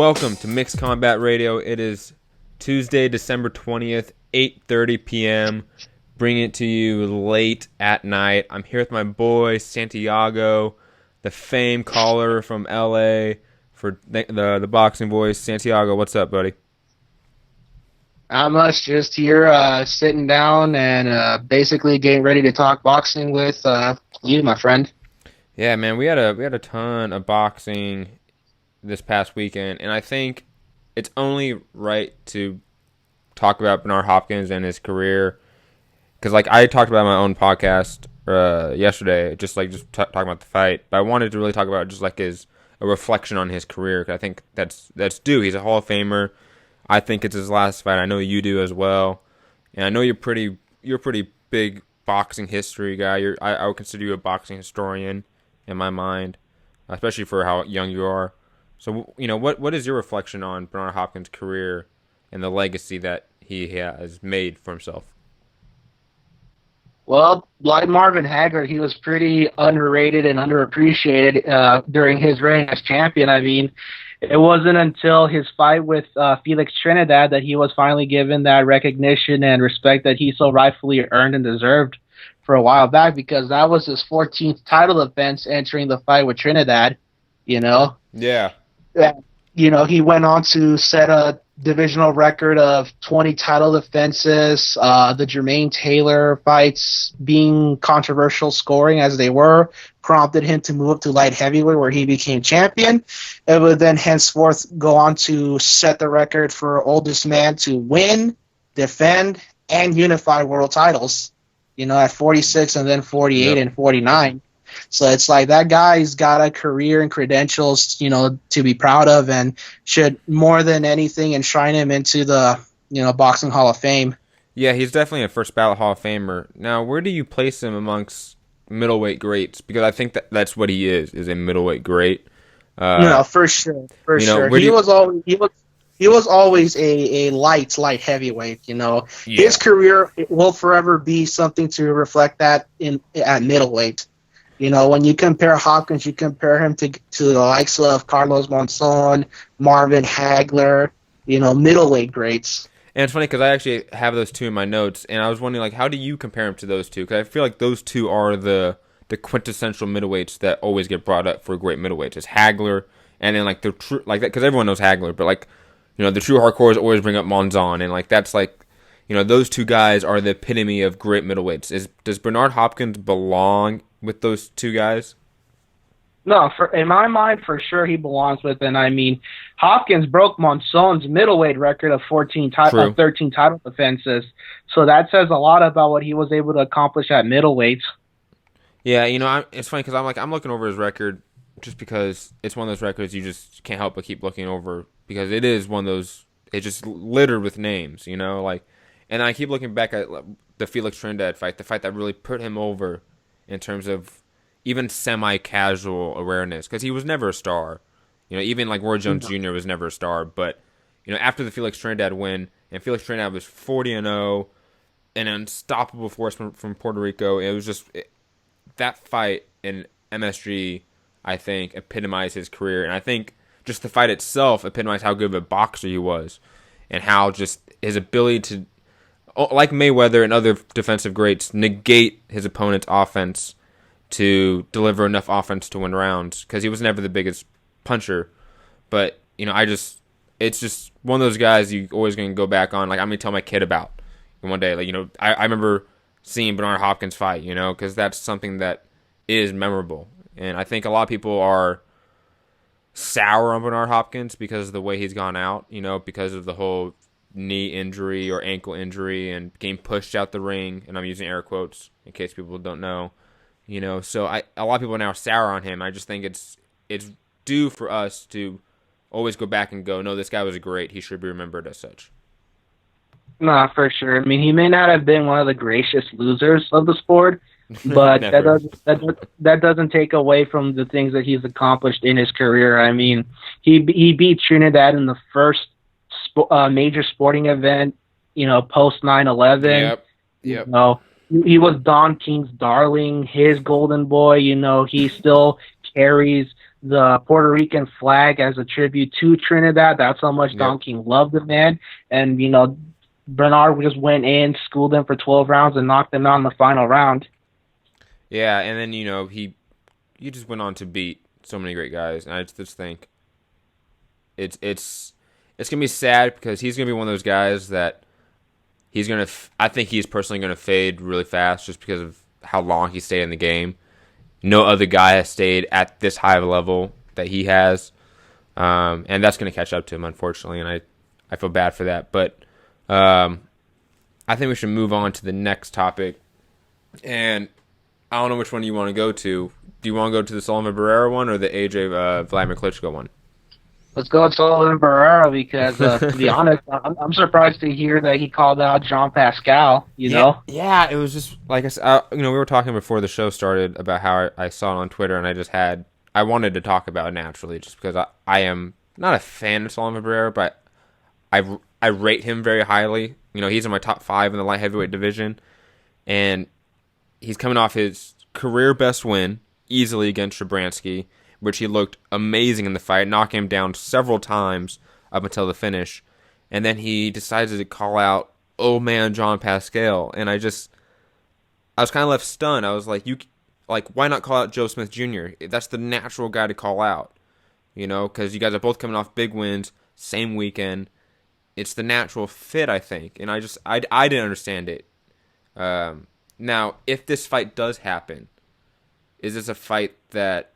Welcome to Mixed Combat Radio. It is Tuesday, December 20th, 8:30 p.m. Bringing it to you late at night. I'm here with my boy, Santiago, the famed caller from L.A. for the boxing voice. Santiago, what's up, buddy? Not much, just here sitting down and basically getting ready to talk boxing with you, my friend. Yeah, man, we had a ton of boxing this past weekend, and I think it's only right to talk about Bernard Hopkins and his career, because like I talked about my own podcast yesterday, just talking about the fight, but I wanted to really talk about just like a reflection on his career, 'cause I think that's due. He's a Hall of Famer. I think it's his last fight. I know you do as well, and I know you're a pretty big boxing history guy. I would consider you a boxing historian in my mind, especially for how young you are. So, you know, what is your reflection on Bernard Hopkins' career and the legacy that he has made for himself? Well, like Marvin Hagler, he was pretty underrated and underappreciated during his reign as champion. I mean, it wasn't until his fight with Felix Trinidad that he was finally given that recognition and respect that he so rightfully earned and deserved for a while back, because that was his 14th title defense entering the fight with Trinidad, you know? Yeah. You know, he went on to set a divisional record of 20 title defenses. The Jermaine Taylor fights, being controversial scoring as they were, prompted him to move up to light heavyweight, where he became champion. It would then henceforth go on to set the record for oldest man to win, defend, and unify world titles, you know, at 46 and then 48 and 49. So it's like that guy's got a career and credentials, you know, to be proud of, and should more than anything enshrine him into the, you know, Boxing Hall of Fame. Yeah, he's definitely a first ballot Hall of Famer. Now, where do you place him amongst middleweight greats? Because I think that's what he is a middleweight great. No, for sure, He was always a light heavyweight. You know, His career will forever be something to reflect that at middleweight. You know, when you compare Hopkins, you compare him to the likes of Carlos Monzon, Marvin Hagler, you know, middleweight greats. And it's funny because I actually have those two in my notes, and I was wondering, like, how do you compare him to those two? Because I feel like those two are the quintessential middleweights that always get brought up for great middleweights. It's Hagler, and then like the true, like that, because everyone knows Hagler, but like, you know, the true hardcores always bring up Monzon, and like that's like, you know, those two guys are the epitome of great middleweights. Does Bernard Hopkins belong with those two guys? No, in my mind, for sure he belongs with them. I mean, Hopkins broke Monzon's middleweight record of 13 title defenses, so that says a lot about what he was able to accomplish at middleweight. Yeah, you know, it's funny because I'm looking over his record just because it's one of those records you just can't help but keep looking over, because it is one of those, it's just littered with names, you know, like, and I keep looking back at the Felix Trinidad fight, the fight that really put him over in terms of even semi-casual awareness, because he was never a star. You know, even like Roy Jones Jr. was never a star, but, you know, after the Felix Trinidad win, and Felix Trinidad was 40-0, an unstoppable force from Puerto Rico, it was just, that fight in MSG, I think, epitomized his career, and I think just the fight itself epitomized how good of a boxer he was, and how just his ability to, like Mayweather and other defensive greats, negate his opponent's offense to deliver enough offense to win rounds, because he was never the biggest puncher. But, you know, it's just one of those guys you always going to go back on. Like, I'm going to tell my kid about one day. Like, you know, I remember seeing Bernard Hopkins fight, you know, because that's something that is memorable. And I think a lot of people are sour on Bernard Hopkins because of the way he's gone out, you know, because of the whole knee injury or ankle injury and getting pushed out the ring, and I'm using air quotes in case people don't know, you know. So a lot of people are now sour on him. I just think it's due for us to always go back and go, no, this guy was great. He should be remembered as such. No, for sure. I mean, he may not have been one of the gracious losers of the sport, but that doesn't take away from the things that he's accomplished in his career. I mean, he beat Trinidad in the first major sporting event, you know, post 9/11. Yep. You know, he was Don King's darling, his golden boy. You know, he still carries the Puerto Rican flag as a tribute to Trinidad. That's how much Yep. Don King loved the man. And, Bernard just went in, schooled him for 12 rounds, and knocked him out in the final round. Yeah, and then he just went on to beat so many great guys, and I just think it's gonna be sad because he's gonna be one of those guys that I think he's personally gonna fade really fast just because of how long he stayed in the game. No other guy has stayed at this high of a level that he has, and that's gonna catch up to him unfortunately, and I feel bad for that, but I think we should move on to the next topic, and I don't know which one you want to go to. Do you want to go to the Sullivan Barrera one or the AJ Vladimir Klitschko one? Let's go with Sullivan Barrera because, to be honest, I'm surprised to hear that he called out Jean Pascal. Yeah, it was just like I said. We were talking before the show started about how I saw it on Twitter, and I wanted to talk about it naturally, just because I am not a fan of Sullivan Barrera, but I rate him very highly. He's in my top 5 in the light heavyweight division, and he's coming off his career best win easily against Shabransky, which he looked amazing in the fight, knocking him down several times up until the finish. And then he decided to call out old man John Pascal, and I was kind of left stunned. I was like, why not call out Joe Smith Jr.? That's the natural guy to call out, because you guys are both coming off big wins, same weekend. It's the natural fit, I think, and I didn't understand it. Now, if this fight does happen, is this a fight that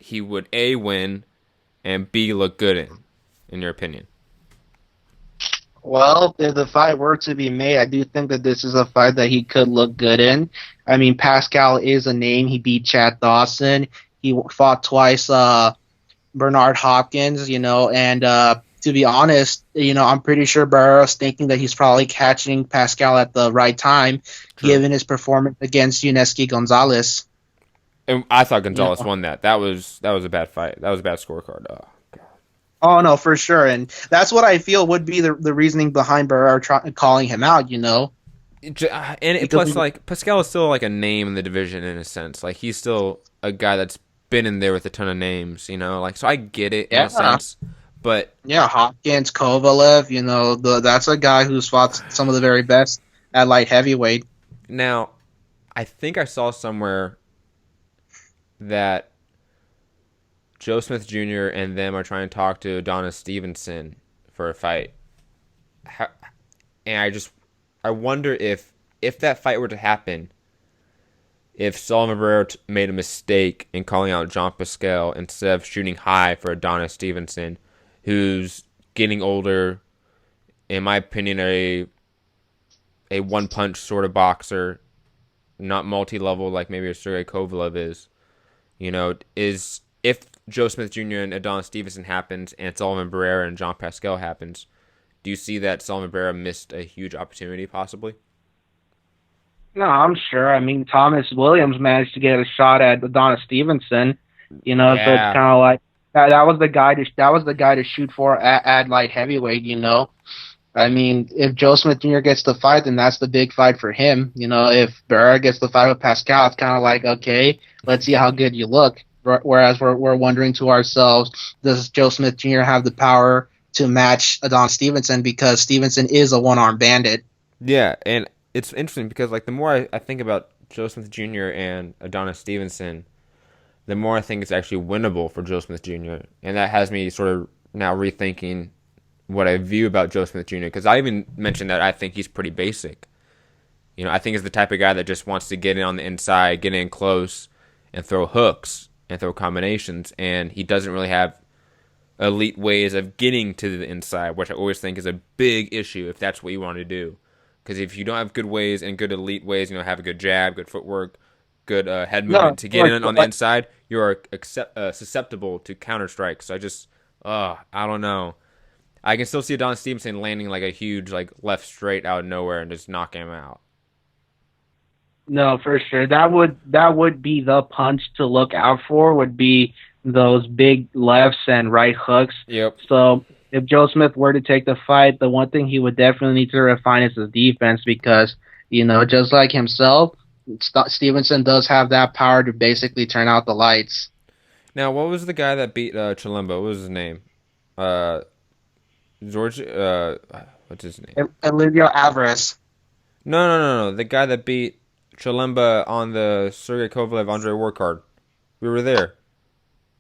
he would A, win, and B, look good in your opinion? Well, if the fight were to be made, I do think that this is a fight that he could look good in. I mean, Pascal is a name. He beat Chad Dawson. He fought twice Bernard Hopkins, and to be honest, I'm pretty sure Barrera's thinking that he's probably catching Pascal at the right time, given his performance against Yuneski Gonzalez. And I thought Gonzalez won that. That was a bad fight. That was a bad scorecard. Oh, God. Oh, no, for sure. And that's what I feel would be the reasoning behind Barrera calling him out, And plus, Pascal is still like a name in the division in a sense. Like, he's still a guy that's been in there with a ton of names, so I get it in a sense. But yeah, Hopkins, Kovalev, that's a guy who's fought some of the very best at light heavyweight. Now, I think I saw somewhere that Joe Smith Jr. and them are trying to talk to Adonis Stevenson for a fight. And I wonder if that fight were to happen, if Sullivan Barrera made a mistake in calling out Jean Pascal instead of shooting high for Adonis Stevenson, who's getting older, in my opinion, a one-punch sort of boxer, not multi-level like maybe a Sergey Kovalev is. Is if Joe Smith Jr. and Adonis Stevenson happens and Sullivan Barrera and Jean Pascal happens, do you see that Sullivan Barrera missed a huge opportunity possibly? No, I'm sure. I mean, Thomas Williams managed to get a shot at Adonis Stevenson. So it's kind of like that was the guy to shoot for at light heavyweight. I mean, if Joe Smith Jr. gets the fight, then that's the big fight for him. If Barrera gets the fight with Pascal, it's kind of like, okay, let's see how good you look. Whereas we're wondering to ourselves, does Joe Smith Jr. have the power to match Adonis Stevenson, because Stevenson is a one-armed bandit? Yeah, and it's interesting because the more I think about Joe Smith Jr. and Adonis Stevenson, the more I think it's actually winnable for Joe Smith Jr. And that has me sort of now rethinking what I view about Joe Smith Jr. Because I even mentioned that I think he's pretty basic. I think he's the type of guy that just wants to get in on the inside, get in close, and throw hooks and throw combinations. And he doesn't really have elite ways of getting to the inside, which I always think is a big issue if that's what you want to do. Because if you don't have good ways and good elite ways, have a good jab, good footwork, good head movement to get in on the inside, you are susceptible to counter strikes. So I don't know. I can still see Adonis Stevenson landing a huge left straight out of nowhere and just knocking him out. No, for sure. That would be the punch to look out for, would be those big lefts and right hooks. Yep. So if Joe Smith were to take the fight, the one thing he would definitely need to refine is his defense, because, just like himself, Stevenson does have that power to basically turn out the lights. Now, what was the guy that beat Chilemba? What was his name? Uh, George. What's his name? Emilio Alvarez. No. The guy that beat Chilemba on the Sergey Kovalev Andre Ward card. We were there.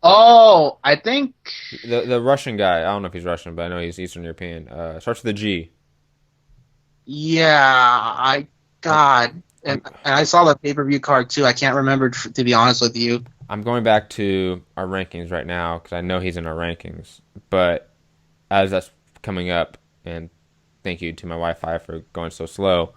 Oh, I think. The Russian guy. I don't know if he's Russian, but I know he's Eastern European. Starts with a G. Yeah, I I'm, God, I'm and I saw the pay-per-view card too. I can't remember to be honest with you. I'm going back to our rankings right now because I know he's in our rankings. But as that's coming up, and thank you to my Wi-Fi for going so slow.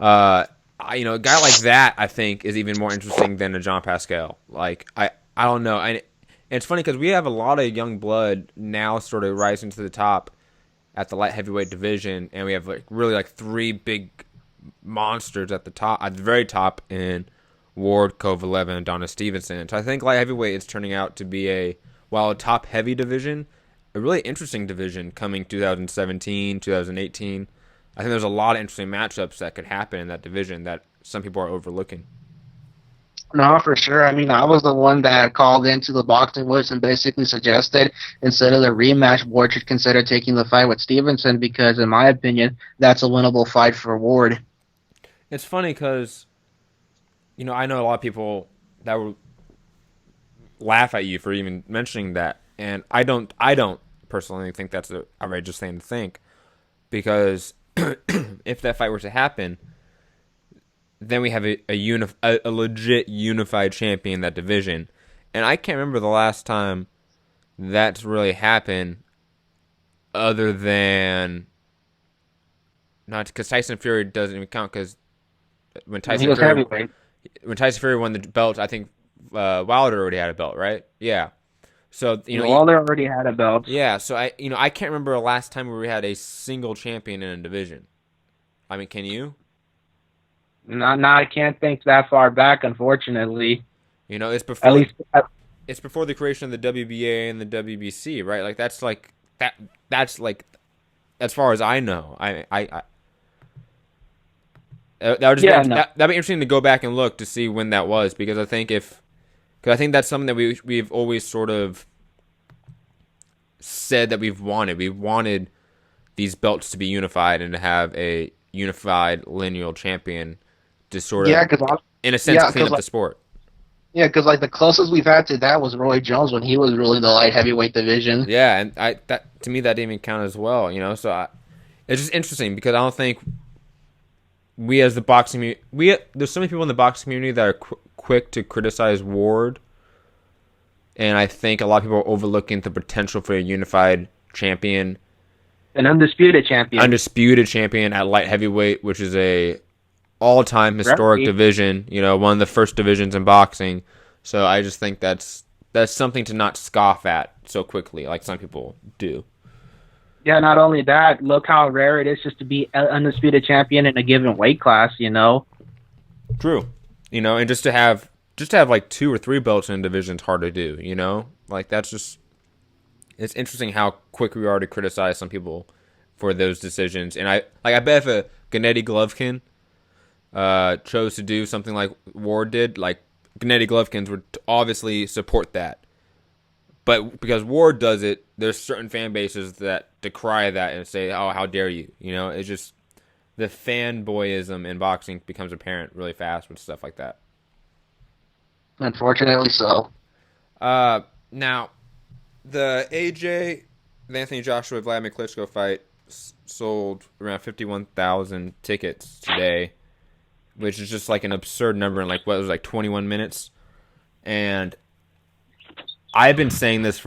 A guy like that I think is even more interesting than a John Pascal. Like I don't know. And it's funny because we have a lot of young blood now sort of rising to the top at the light heavyweight division, and we have like really like three big monsters at the top, at the very top in Ward, Kovalev, and Adonis Stevenson. So I think light heavyweight is turning out to be while a top heavy division, a really interesting division coming 2017, 2018. I think there's a lot of interesting matchups that could happen in that division that some people are overlooking. No, for sure. I mean, I was the one that called into the boxing voice and basically suggested instead of the rematch, Ward should consider taking the fight with Stevenson because, in my opinion, that's a winnable fight for Ward. It's funny because, I know a lot of people that will laugh at you for even mentioning that, and I don't personally think that's an outrageous thing to think because if that fight were to happen, then we have a legit unified champion in that division. And I can't remember the last time that's really happened other than not because Tyson Fury doesn't even count because when He Tyson was Fury heavyweight. when Tyson Fury won the belt, I think Wilder already had a belt, right? Yeah. So Wilder already had a belt. yeah. So I can't remember the last time where we had a single champion in a division. I mean, can you? Now I can't think that far back, unfortunately. It's At before least, it's before the creation of the WBA and the WBC, right? Like that's like as far as I know. That would just yeah, be, no. that'd be interesting to go back and look to see when that was because I think that's something that we've always sort of said that we've wanted. We wanted these belts to be unified and to have a unified lineal champion to sort of, Yeah, because in a sense, clean up the sport. yeah, because like the closest we've had to that was Roy Jones when he was ruling the light heavyweight division. Yeah, and that to me that didn't even count as well. So it's just interesting because I don't think we as the boxing there's so many people in the boxing community that are quick to criticize Ward, and I think a lot of people are overlooking the potential for a unified champion, An undisputed champion. At light heavyweight, which is a all-time historic division. One of the first divisions in boxing. So I just think that's something to not scoff at so quickly, like some people do. Yeah, not only that, look how rare it is just to be an undisputed champion in a given weight class. True. And just to have like 2 or 3 belts in a division is hard to do. Like that's just. It's interesting how quick we are to criticize some people for those decisions, and I bet if a Gennady Golovkin chose to do something like Ward did, like Gennady Golovkin would obviously support that. But because Ward does it, there's certain fan bases that decry that and say, "Oh, how dare you?" It's just the fanboyism in boxing becomes apparent really fast with stuff like that. Unfortunately, so. Now. The the Anthony Joshua Vladimir Klitschko fight sold around 51,000 tickets today, which is just like an absurd number in like what was like 21 minutes. And I've been saying this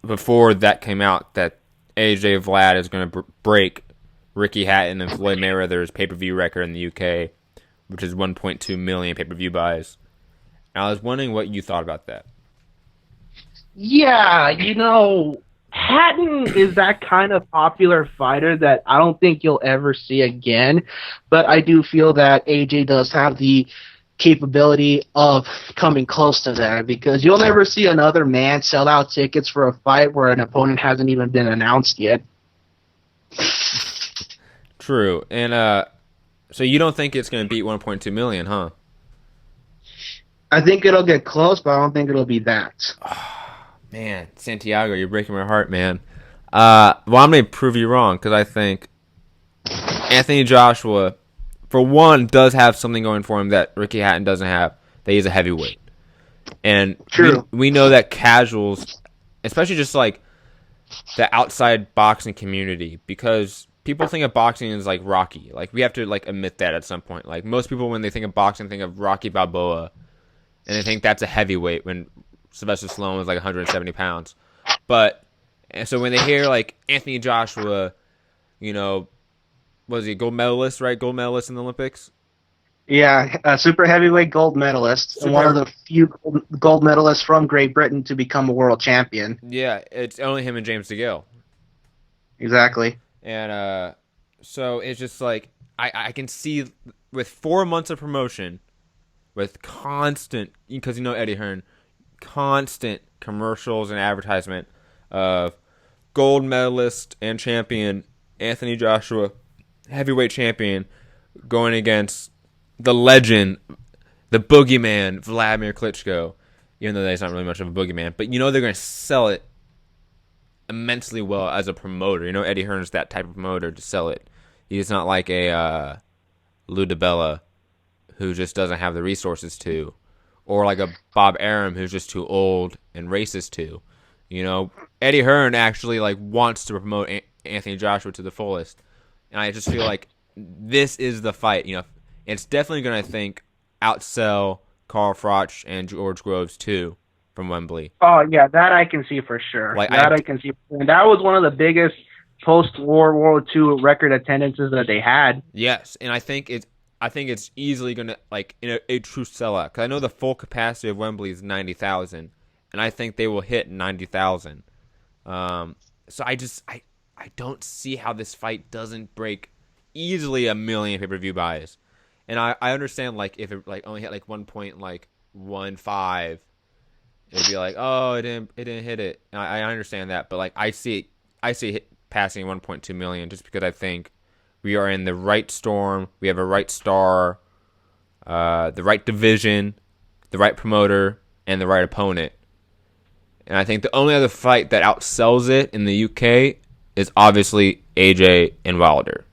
before that came out that AJ Vlad is going to break Ricky Hatton and Floyd Mayweather's pay-per-view record in the UK, which is 1.2 million pay-per-view buys. And I was wondering what you thought about that. Yeah, Hatton is that kind of popular fighter that I don't think you'll ever see again, but I do feel that AJ does have the capability of coming close to that because you'll never see another man sell out tickets for a fight where an opponent hasn't even been announced yet. True. And so you don't think it's going to beat 1.2 million, huh? I think it'll get close, but I don't think it'll be that. Man, Santiago, you're breaking my heart, man. Well, I'm gonna prove you wrong because I think Anthony Joshua, for one, does have something going for him that Ricky Hatton doesn't have. That he's a heavyweight, and we True. we know that casuals, especially just like the outside boxing community, because people think of boxing as like Rocky. Like we have to like admit that at some point. Like most people when they think of boxing think of Rocky Balboa, and they think that's a heavyweight when Sylvester Stallone was like 170 pounds. But and so when they hear like Anthony Joshua, you know, was he a gold medalist, right? Gold medalist in the Olympics. Yeah, a super heavyweight gold medalist and one of Super. the few gold medalists from Great Britain to become a world champion. Yeah, it's only him and James DeGale. Exactly. And so it's just like I can see with 4 months of promotion, with constant because you know Eddie Hearn, constant commercials and advertisement of gold medalist and champion Anthony Joshua, heavyweight champion, going against the legend, the boogeyman Vladimir Klitschko. Even though he's not really much of a boogeyman, but you know they're going to sell it immensely well as a promoter. You know, Eddie Hearn's that type of promoter to sell it. He's not like a Lou DiBella who just doesn't have the resources to, or like a Bob Arum who's just too old and racist to. You know, Eddie Hearn actually like wants to promote Anthony Joshua to the fullest, and I just feel like this is the fight. You know, it's definitely going to think outsell Carl Froch and George Groves too from Wembley. Oh yeah, that I can see for sure. Like That I can see, and that was one of the biggest post World War II record attendances that they had. Yes, and I think it's easily gonna like in a true sellout because I know the full capacity of Wembley is 90,000, and I think they will hit 90,000. So I don't see how this fight doesn't break easily a million pay-per-view buys, and I understand like if it like only hit like 1.15, it'd be like oh it didn't hit it. I understand that, but like I see it passing 1.2 million just because I think we are in the right storm. We have a right star, the right division, the right promoter, and the right opponent. And I think the only other fight that outsells it in the UK is obviously AJ and Wilder,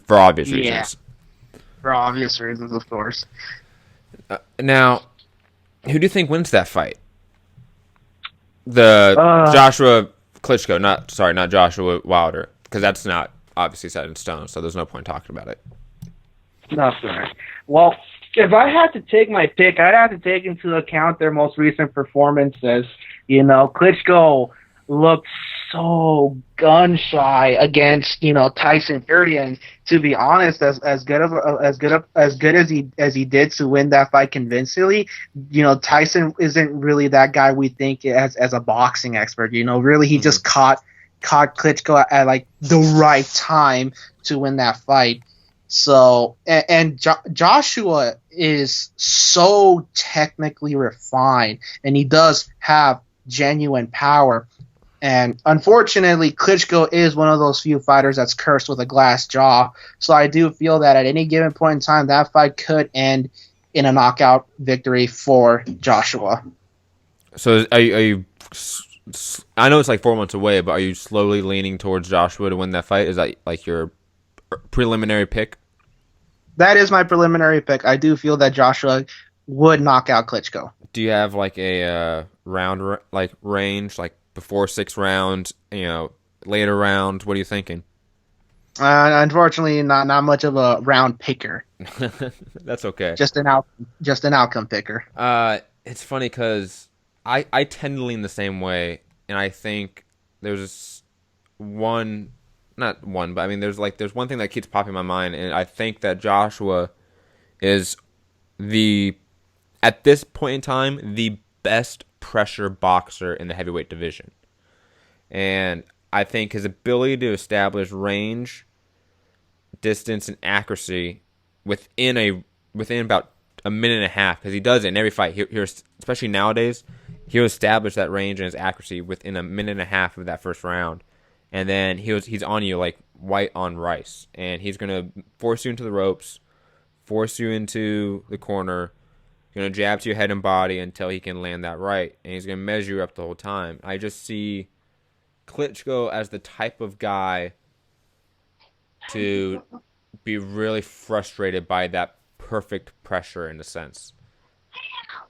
for obvious Yeah, reasons. for obvious reasons, of course. Now, who do you think wins that fight? The Uh, Joshua Klitschko, not Joshua Wilder, because that's not obviously set in stone. So there's no point talking about it. That's right. Well, if I had to take my pick, I'd have to take into account their most recent performances. You know, Klitschko looked so gun shy against Tyson Fury, and to be honest, as good as he did to win that fight convincingly, Tyson isn't really that guy we think as a boxing expert. Really he Mm-hmm. just caught Klitschko at like the right time to win that fight. So, Joshua is so technically refined, and he does have genuine power. And unfortunately, Klitschko is one of those few fighters that's cursed with a glass jaw. So I do feel that at any given point in time, that fight could end in a knockout victory for Joshua. So are you? I know it's like 4 months away, but are you slowly leaning towards Joshua to win that fight? Is that like your preliminary pick? That is my preliminary pick. I do feel that Joshua would knock out Klitschko. Do you have like a round like range, like before 6 rounds? Later rounds. What are you thinking? Unfortunately, not much of a round picker. That's okay. Just an outcome picker. It's funny because I tend to lean the same way, and I think there's one, not one, but I mean there's one thing that keeps popping in my mind, and I think that Joshua is the at this point in time the best pressure boxer in the heavyweight division, and I think his ability to establish range, distance, and accuracy within about a minute and a half, because he does it in every fight. Especially nowadays, he'll establish that range and his accuracy within a minute and a half of that first round, and then he's on you like white on rice, and he's gonna force you into the ropes, force you into the corner, He's going to jab to your head and body until he can land that right, and he's going to measure you up the whole time. I just see Klitschko as the type of guy to be really frustrated by that perfect pressure in a sense.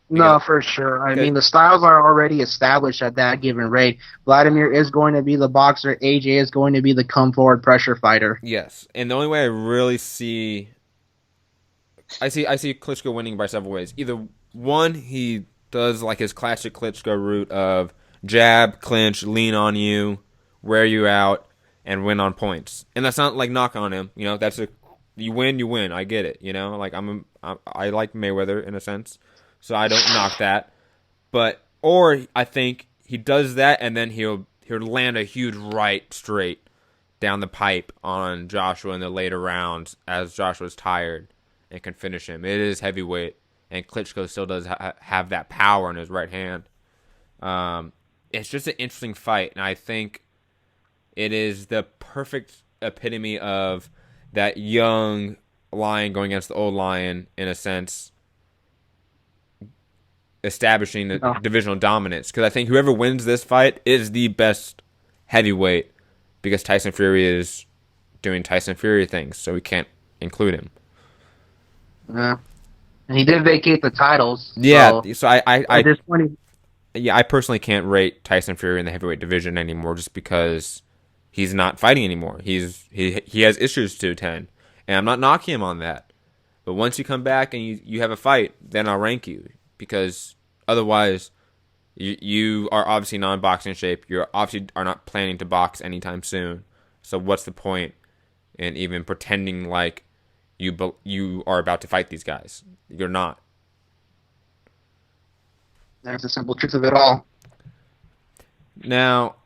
Because, No, for sure. I because mean, the styles are already established at that given rate. Vladimir is going to be the boxer. AJ is going to be the come forward pressure fighter. yes, and the only way I really see, I see Klitschko winning by several ways. Either one, he does like his classic Klitschko route of jab, clinch, lean on you, wear you out, and win on points. And that's not like knock on him. That's a you win, you win. I get it. Like I like Mayweather in a sense, so I don't knock that. But or I think he does that, and then he'll land a huge right straight down the pipe on Joshua in the later rounds as Joshua's tired and can finish him. It is heavyweight, and Klitschko still does have that power in his right hand. It's just an interesting fight, and I think it is the perfect epitome of that young lion going against the old lion in a sense, establishing the divisional dominance. Because I think whoever wins this fight is the best heavyweight because Tyson Fury is doing Tyson Fury things, so we can't include him. Yeah. And he did vacate the titles. Yeah, so at this point, I personally can't rate Tyson Fury in the heavyweight division anymore just because he's not fighting anymore. He has issues to attend, and I'm not knocking him on that. But once you come back and you have a fight, then I'll rank you because otherwise you are obviously not in boxing shape. You obviously are not planning to box anytime soon. So what's the point in even pretending like you are about to fight these guys? You're not. That's the simple truth of it all. Now,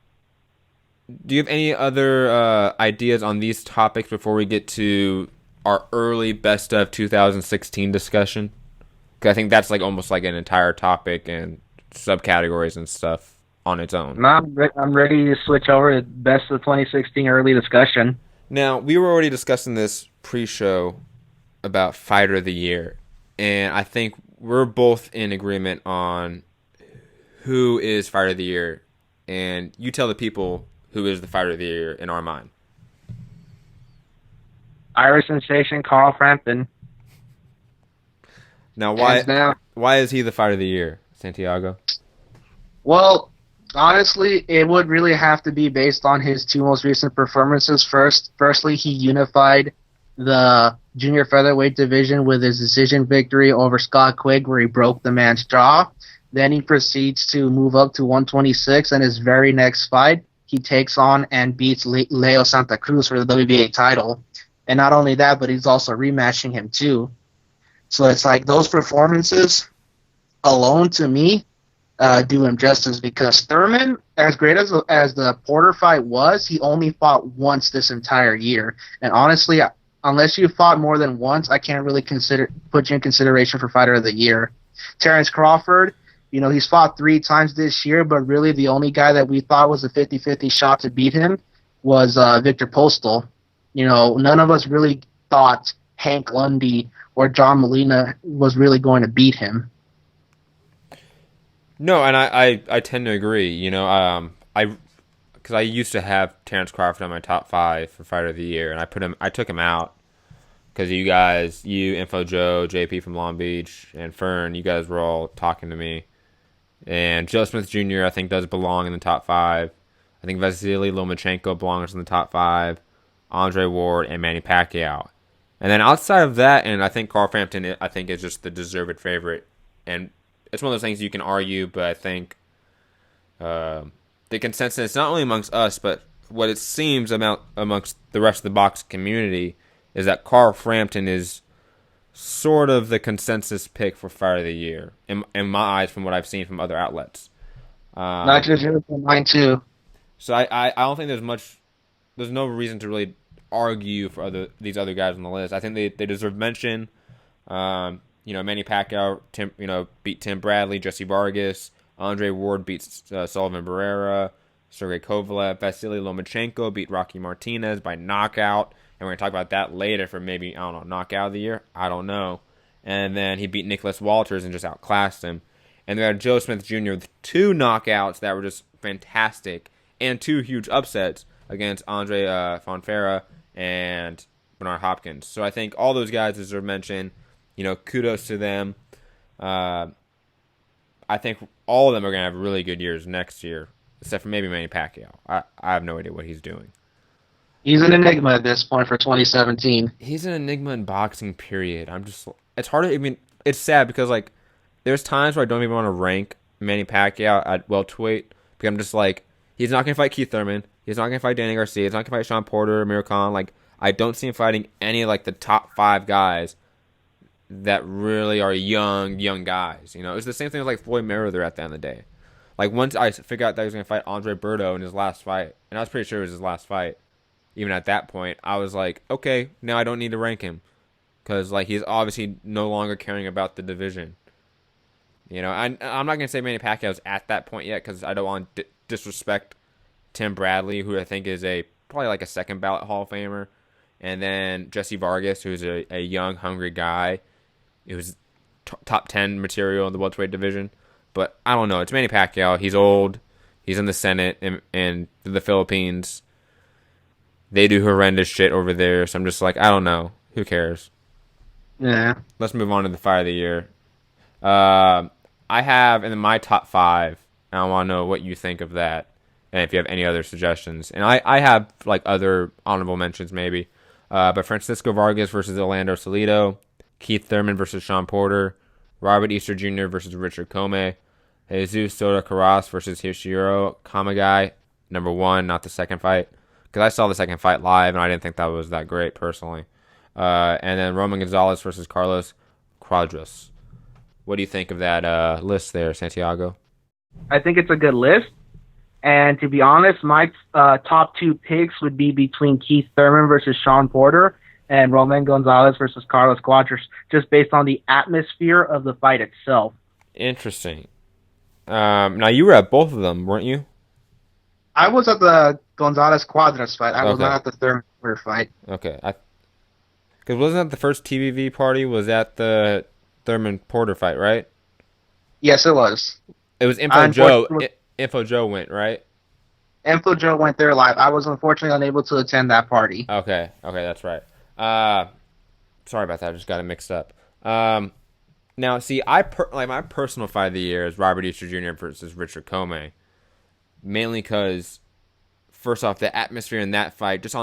do you have any other ideas on these topics before we get to our early best of 2016 discussion? Because I think that's like almost like an entire topic and subcategories and stuff on its own. No, I'm ready to switch over to best of 2016 early discussion. Now, we were already discussing this pre-show about Fighter of the Year, and I think we're both in agreement on who is Fighter of the Year, and you tell the people who is the Fighter of the Year in our mind. Irish sensation Carl Frampton. Now, why is he the Fighter of the Year, Santiago? Well, honestly, it would really have to be based on his two most recent performances. Firstly, he unified the junior featherweight division with his decision victory over Scott Quigg, where he broke the man's jaw. Then he proceeds to move up to 126, and his very next fight, he takes on and beats Leo Santa Cruz for the WBA title. And not only that, but he's also rematching him too. So it's like those performances alone, to me, do him justice, because Thurman, as great as the Porter fight was, he only fought once this entire year. And honestly, unless you fought more than once, I can't really put you in consideration for Fighter of the Year. Terrence Crawford, he's fought 3 times this year, but really the only guy that we thought was a 50-50 shot to beat him was Victor Postal. None of us really thought Hank Lundy or John Molina was really going to beat him. No, and I tend to agree. Because I used to have Terrence Crawford on my top 5 for Fighter of the Year, and I took him out because you guys, Info Joe, JP from Long Beach, and Fern, you guys were all talking to me. And Joe Smith Jr. I think does belong in the top 5. I think Vasily Lomachenko belongs in the top 5. Andre Ward and Manny Pacquiao. And then outside of that, and I think Carl Frampton, I think is just the deserved favorite. And it's one of those things you can argue, but I think the consensus, not only amongst us, but what it seems amongst the rest of the boxing community, is that Carl Frampton is sort of the consensus pick for Fighter of the Year, in my eyes, from what I've seen from other outlets. Not just yours, but mine too. So I don't think there's no reason to really argue for these other guys on the list. I think they deserve mention. Manny Pacquiao, beat Tim Bradley, Jesse Vargas. Andre Ward beats Sullivan Barrera. Sergey Kovalev. Vasily Lomachenko beat Rocky Martinez by knockout. And we're going to talk about that later for maybe, I don't know, knockout of the year? I don't know. and then he beat Nicholas Walters and just outclassed him. And we had Joe Smith Jr. with 2 knockouts that were just fantastic, and 2 huge upsets against Andre Fonfara and Bernard Hopkins. So I think all those guys deserve mention. Kudos to them. I think all of them are going to have really good years next year, except for maybe Manny Pacquiao. I have no idea what he's doing. He's an enigma at this point for 2017. He's an enigma in boxing, period. It's hard to, it's sad because, like, there's times where I don't even want to rank Manny Pacquiao at welterweight because I'm just like, he's not going to fight Keith Thurman. He's not going to fight Danny Garcia. He's not going to fight Sean Porter or Amir Khan. Like, I don't see him fighting any of, like, the top 5 guys that really are young guys. It's the same thing with, like, Floyd Mayweather at the end of the day. Like, once I figured out that he was going to fight Andre Berto in his last fight, and I was pretty sure it was his last fight, even at that point, I was like, okay, now I don't need to rank him. Because, like, he's obviously no longer caring about the division. I'm not going to say Manny Pacquiao's at that point yet because I don't want to disrespect Tim Bradley, who I think is probably like a second ballot Hall of Famer. And then Jesse Vargas, who's a young, hungry guy. It was top 10 material in the welterweight division. But I don't know. It's Manny Pacquiao. He's old. He's in the Senate in the Philippines. They do horrendous shit over there. So I'm just like, I don't know. Who cares? Yeah. Let's move on to the fight of the year. I have in my top 5, and I want to know what you think of that, and if you have any other suggestions. And I have, like, other honorable mentions maybe. But Francisco Vargas versus Orlando Salido, Keith Thurman versus Sean Porter, Robert Easter Jr. versus Richard Comey, Jesus Soto Karass versus Hishiro Kamagai, number 1, not the second fight. Because I saw the second fight live, and I didn't think that was that great, personally. And then Roman Gonzalez versus Carlos Cuadras. What do you think of that list there, Santiago? I think it's a good list. And to be honest, my top 2 picks would be between Keith Thurman versus Sean Porter and Roman Gonzalez versus Carlos Cuadras, just based on the atmosphere of the fight itself. Interesting. Now, you were at both of them, weren't you? I was at the Gonzalez Cuadras fight. I was not at the Thurman fight. Okay. Because wasn't that the first TVV party? Was at the Thurman Porter fight, right? Yes, it was. It was Info Joe. Info Joe went, right? Info Joe went there live. I was unfortunately unable to attend that party. Okay, that's right. Sorry about that. I just got it mixed up. Now, see, my personal fight of the year is Robert Easter Jr. versus Richard Comey. Mainly because, first off, the atmosphere in that fight, just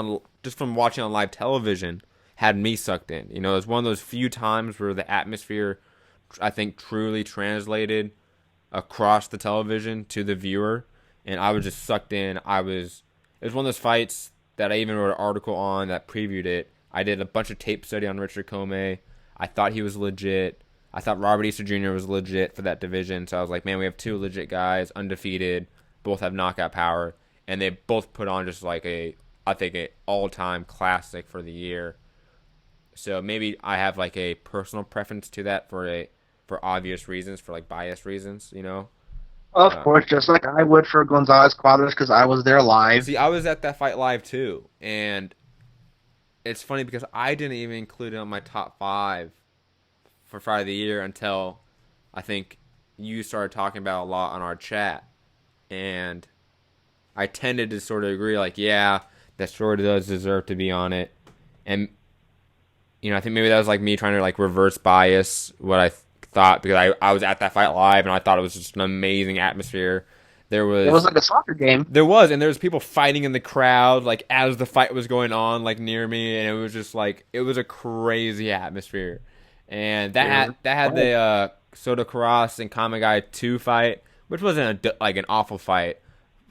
from watching on live television, had me sucked in. It was one of those few times where the atmosphere, I think, truly translated across the television to the viewer, and I was just sucked in. It was one of those fights that I even wrote an article on that previewed it. I did a bunch of tape study on Richard Comey. I thought he was legit. I thought Robert Easter Jr. was legit for that division, so I was like, man, we have 2 legit guys, undefeated, both have knockout power, and they both put on just like I think an all-time classic for the year. So maybe I have like a personal preference to that for obvious reasons, for like biased reasons, Of course, just like I would for Gonzalez Cuadras because I was there live. See, I was at that fight live too, and it's funny because I didn't even include it on my top 5 for fight of the year until I think you started talking about it a lot on our chat, and I tended to sort of agree, like, yeah, that sort of does deserve to be on it, and I think maybe that was like me trying to like reverse bias what I thought because I was at that fight live and I thought it was just an amazing atmosphere. It was like a soccer game. There was people fighting in the crowd like as the fight was going on like near me, and it was just like it was a crazy atmosphere. And that had the Soto Karass and Kamagai 2 fight, which wasn't an awful fight.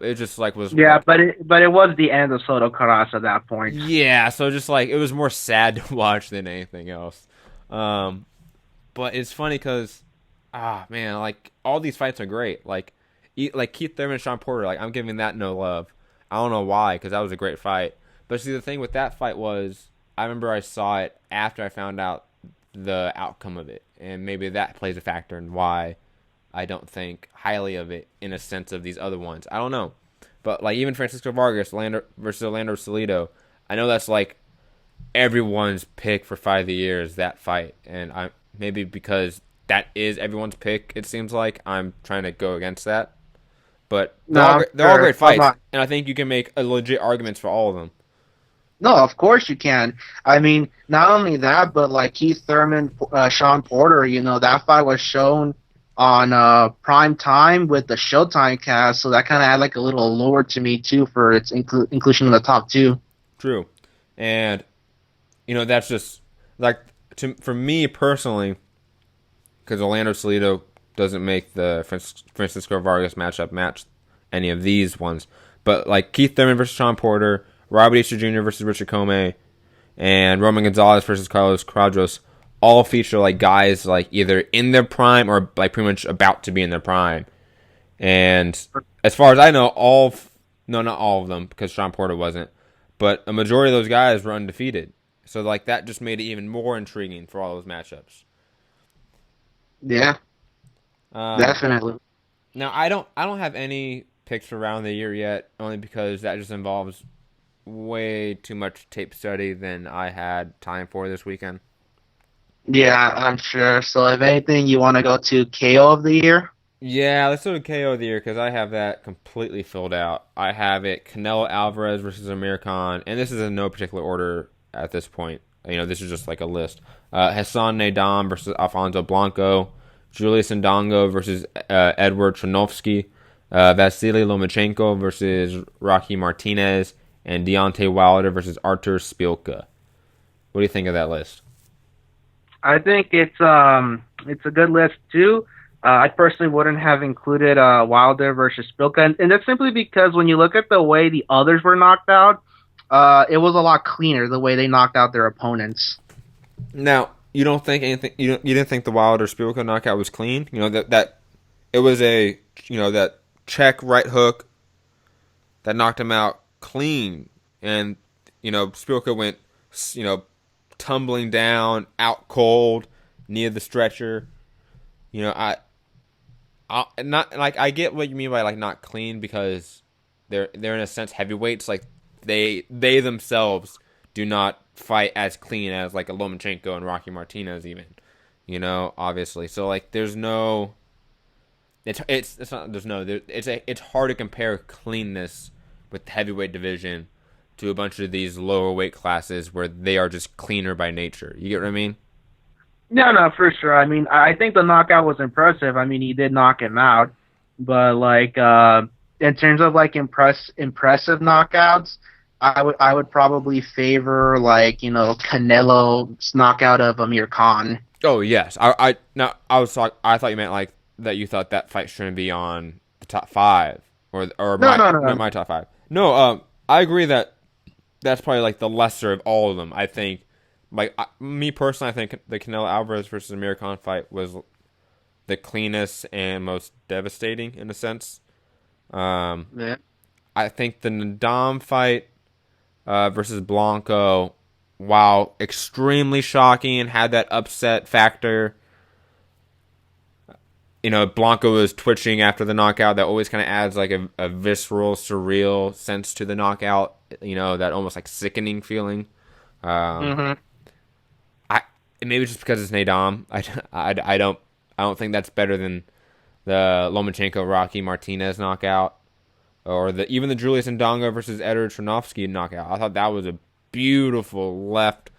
It just like was but it was the end of Soto Karass at that point. Yeah, so just like it was more sad to watch than anything else. But it's funny because man, like all these fights are great. Like Keith Thurman and Sean Porter, like I'm giving that no love. I don't know why, because that was a great fight. But see, the thing with that fight was I remember I saw it after I found out the outcome of it, and maybe that plays a factor in why I don't think highly of it in a sense of these other ones. I don't know. But like even Francisco Vargas versus Orlando Salido, I know that's like everyone's pick for fight of the year is that fight. And maybe because that is everyone's pick. It seems like I'm trying to go against that. But No, I'm they're all sure. great fights, and I think you can make a legit arguments for all of them. No, of course you can. I mean, not only that, but like Keith Thurman, Sean Porter, that fight was shown on prime time with the Showtime cast, so that kind of had like a little allure to me too for its inclusion in the top two. True, and that's just like for me personally, because Orlando Salido doesn't make the Francisco Vargas match any of these ones, but like Keith Thurman versus Sean Porter, Robert Easter Jr. versus Richard Comey, and Roman Gonzalez versus Carlos Quadros all feature like guys like either in their prime or like pretty much about to be in their prime. And as far as I know, no, not all of them, because Sean Porter wasn't, but a majority of those guys were undefeated. So like that just made it even more intriguing for all those matchups. Yeah, definitely. Now I don't have any picks for round of the year yet, only because that just involves way too much tape study than I had time for this weekend. Yeah, I'm sure. So if anything, you want to go to KO of the year? Yeah, let's do a KO of the year because I have that completely filled out. I have it Canelo Alvarez versus Amir Khan, and this is in no particular order at this point. This is just like a list. Hassan Nadam versus Alfonso Blanco, Julius Ndongo versus Edward Tronovsky, Vasily Lomachenko versus Rocky Martinez, and Deontay Wilder versus Artur Szpilka. What do you think of that list? I think it's a good list too. I personally wouldn't have included Wilder versus Spilka, and that's simply because when you look at the way the others were knocked out, it was a lot cleaner the way they knocked out their opponents. Now, you don't think anything? You didn't think the Wilder Spilka knockout was clean? That it was a that check right hook that knocked him out clean, and Spilka went tumbling down out cold near the stretcher. I not like I get what you mean by like not clean because they're in a sense heavyweights. Like they themselves do not fight as clean as like a Lomachenko and Rocky Martinez even. Obviously. So like there's no it's not there's no there, it's hard to compare cleanness with the heavyweight division to a bunch of these lower weight classes where they are just cleaner by nature. You get what I mean? No, for sure. I mean, I think the knockout was impressive. I mean, he did knock him out, but like in terms of like impressive knockouts, I would probably favor like Canelo's knockout of Amir Khan. Oh yes, I thought you meant like that you thought that fight shouldn't be on the top five or No. my top five. No, I agree that that's probably like the lesser of all of them. I think, like me personally, I think the Canelo Alvarez versus Amir Khan fight was the cleanest and most devastating in a sense. Yeah. I think the Nadam fight versus Blanco, while extremely shocking and had that upset factor. Blanco was twitching after the knockout. That always kind of adds like a visceral, surreal sense to the knockout. That almost like sickening feeling. Mm-hmm. Maybe just because it's Nadam. I don't think that's better than the Lomachenko Rocky Martinez knockout or even the Julius Ndongo versus Edward Tronovsky knockout. I thought that was a beautiful left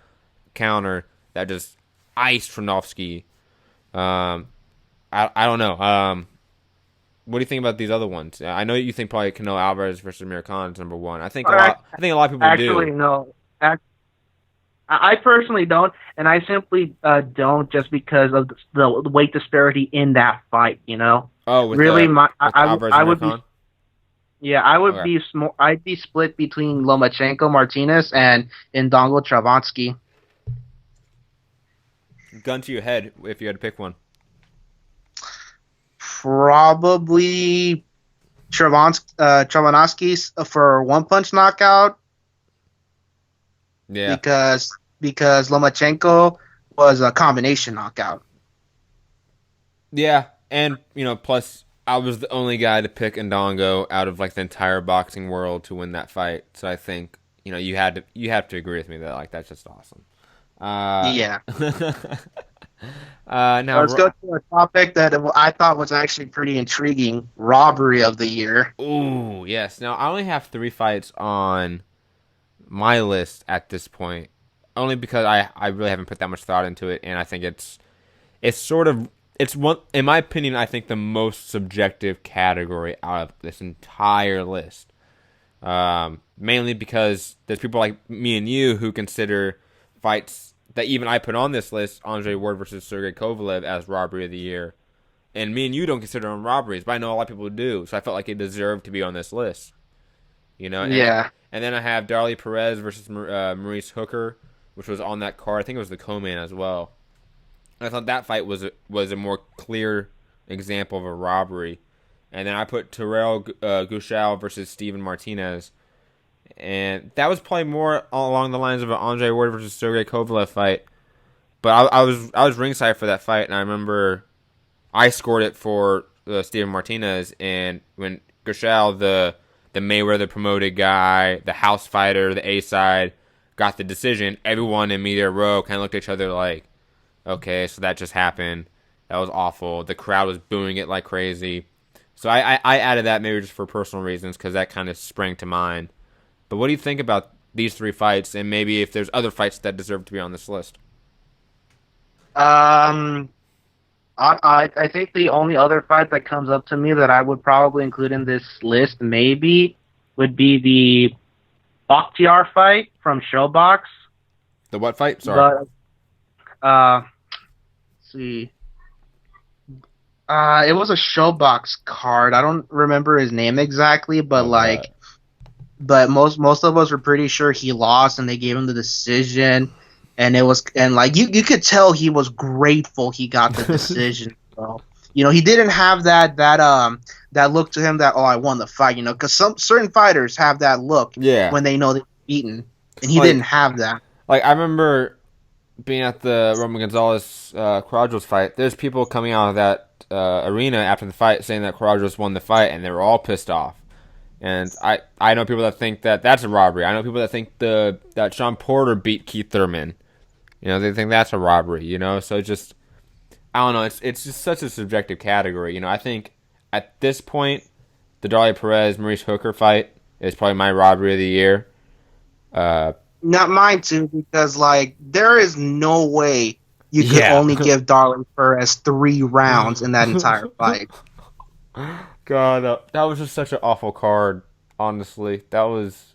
counter that just iced Tronovsky. I don't know. What do you think about these other ones? I know you think probably Canelo Alvarez versus Amir Khan is number one. I think a lot of people do. Actually, no. I personally don't, and I simply don't just because of the weight disparity in that fight. Oh, with really, I would be. Yeah, I'd be split between Lomachenko Martinez and Ndongo Travansky. Gun to your head, if you had to pick one. Probably Travansky for one punch knockout. Yeah. Because Lomachenko was a combination knockout. Yeah, and plus I was the only guy to pick Ndongo out of like the entire boxing world to win that fight. So I think you have to agree with me that like that's just awesome. Yeah. Now, Let's go to a topic that I thought was actually pretty intriguing: robbery of the year. ooh, yes. Now I only have three fights on my list at this point, only because I really haven't put that much thought into it, and I think it's sort of it's one in my opinion I think the most subjective category out of this entire list. Mainly because there's people like me and you who consider fights that even I put on this list, Andre Ward versus Sergey Kovalev, as robbery of the year, and me and you don't consider them robberies, but I know a lot of people do. So I felt like it deserved to be on this list. Yeah. And then I have Darley Perez versus Maurice Hooker, which was on that card. I think it was the co-main as well. I thought that fight was a more clear example of a robbery. And then I put Terrell Gushal versus Steven Martinez, and that was probably more along the lines of an Andre Ward versus Sergey Kovalev fight. But I was ringside for that fight, and I remember I scored it for Steven Martinez, and when Gushal, the Mayweather promoted guy, the house fighter, the A side, got the decision, everyone in media row kind of looked at each other like, okay, so that just happened. That was awful. The crowd was booing it like crazy. So I added that maybe just for personal reasons because that kind of sprang to mind. But what do you think about these three fights, and maybe if there's other fights that deserve to be on this list? Um, I think the only other fight that comes up to me that I would probably include in this list maybe would be the Bakhtiar fight from Showbox. The what fight? Sorry. But let's see. It was a Showbox card. I don't remember his name exactly, but Oh, God. most of us were pretty sure he lost, and they gave him the decision. And it was, and like you could tell he was grateful he got the decision. So he didn't have that look to him that, oh, I won the fight. Because some certain fighters have that look Yeah. when they know they're beaten, and he Like, didn't have that. like I remember being at the Roman Gonzalez Quadros fight. There's people coming out of that arena after the fight saying that Quadros won the fight, and they were all pissed off. And I know people that think that that's a robbery. I know people that think that Sean Porter beat Keith Thurman. They think that's a robbery. So just I don't know. It's just such a subjective category. I think at this point, the Darley Perez Maurice Hooker fight is probably my robbery of the year. Uh, Not mine too, because like there is no way you could yeah. only give Darlin Perez 3 rounds in that entire fight. God, that was just such an awful card. Honestly, that was.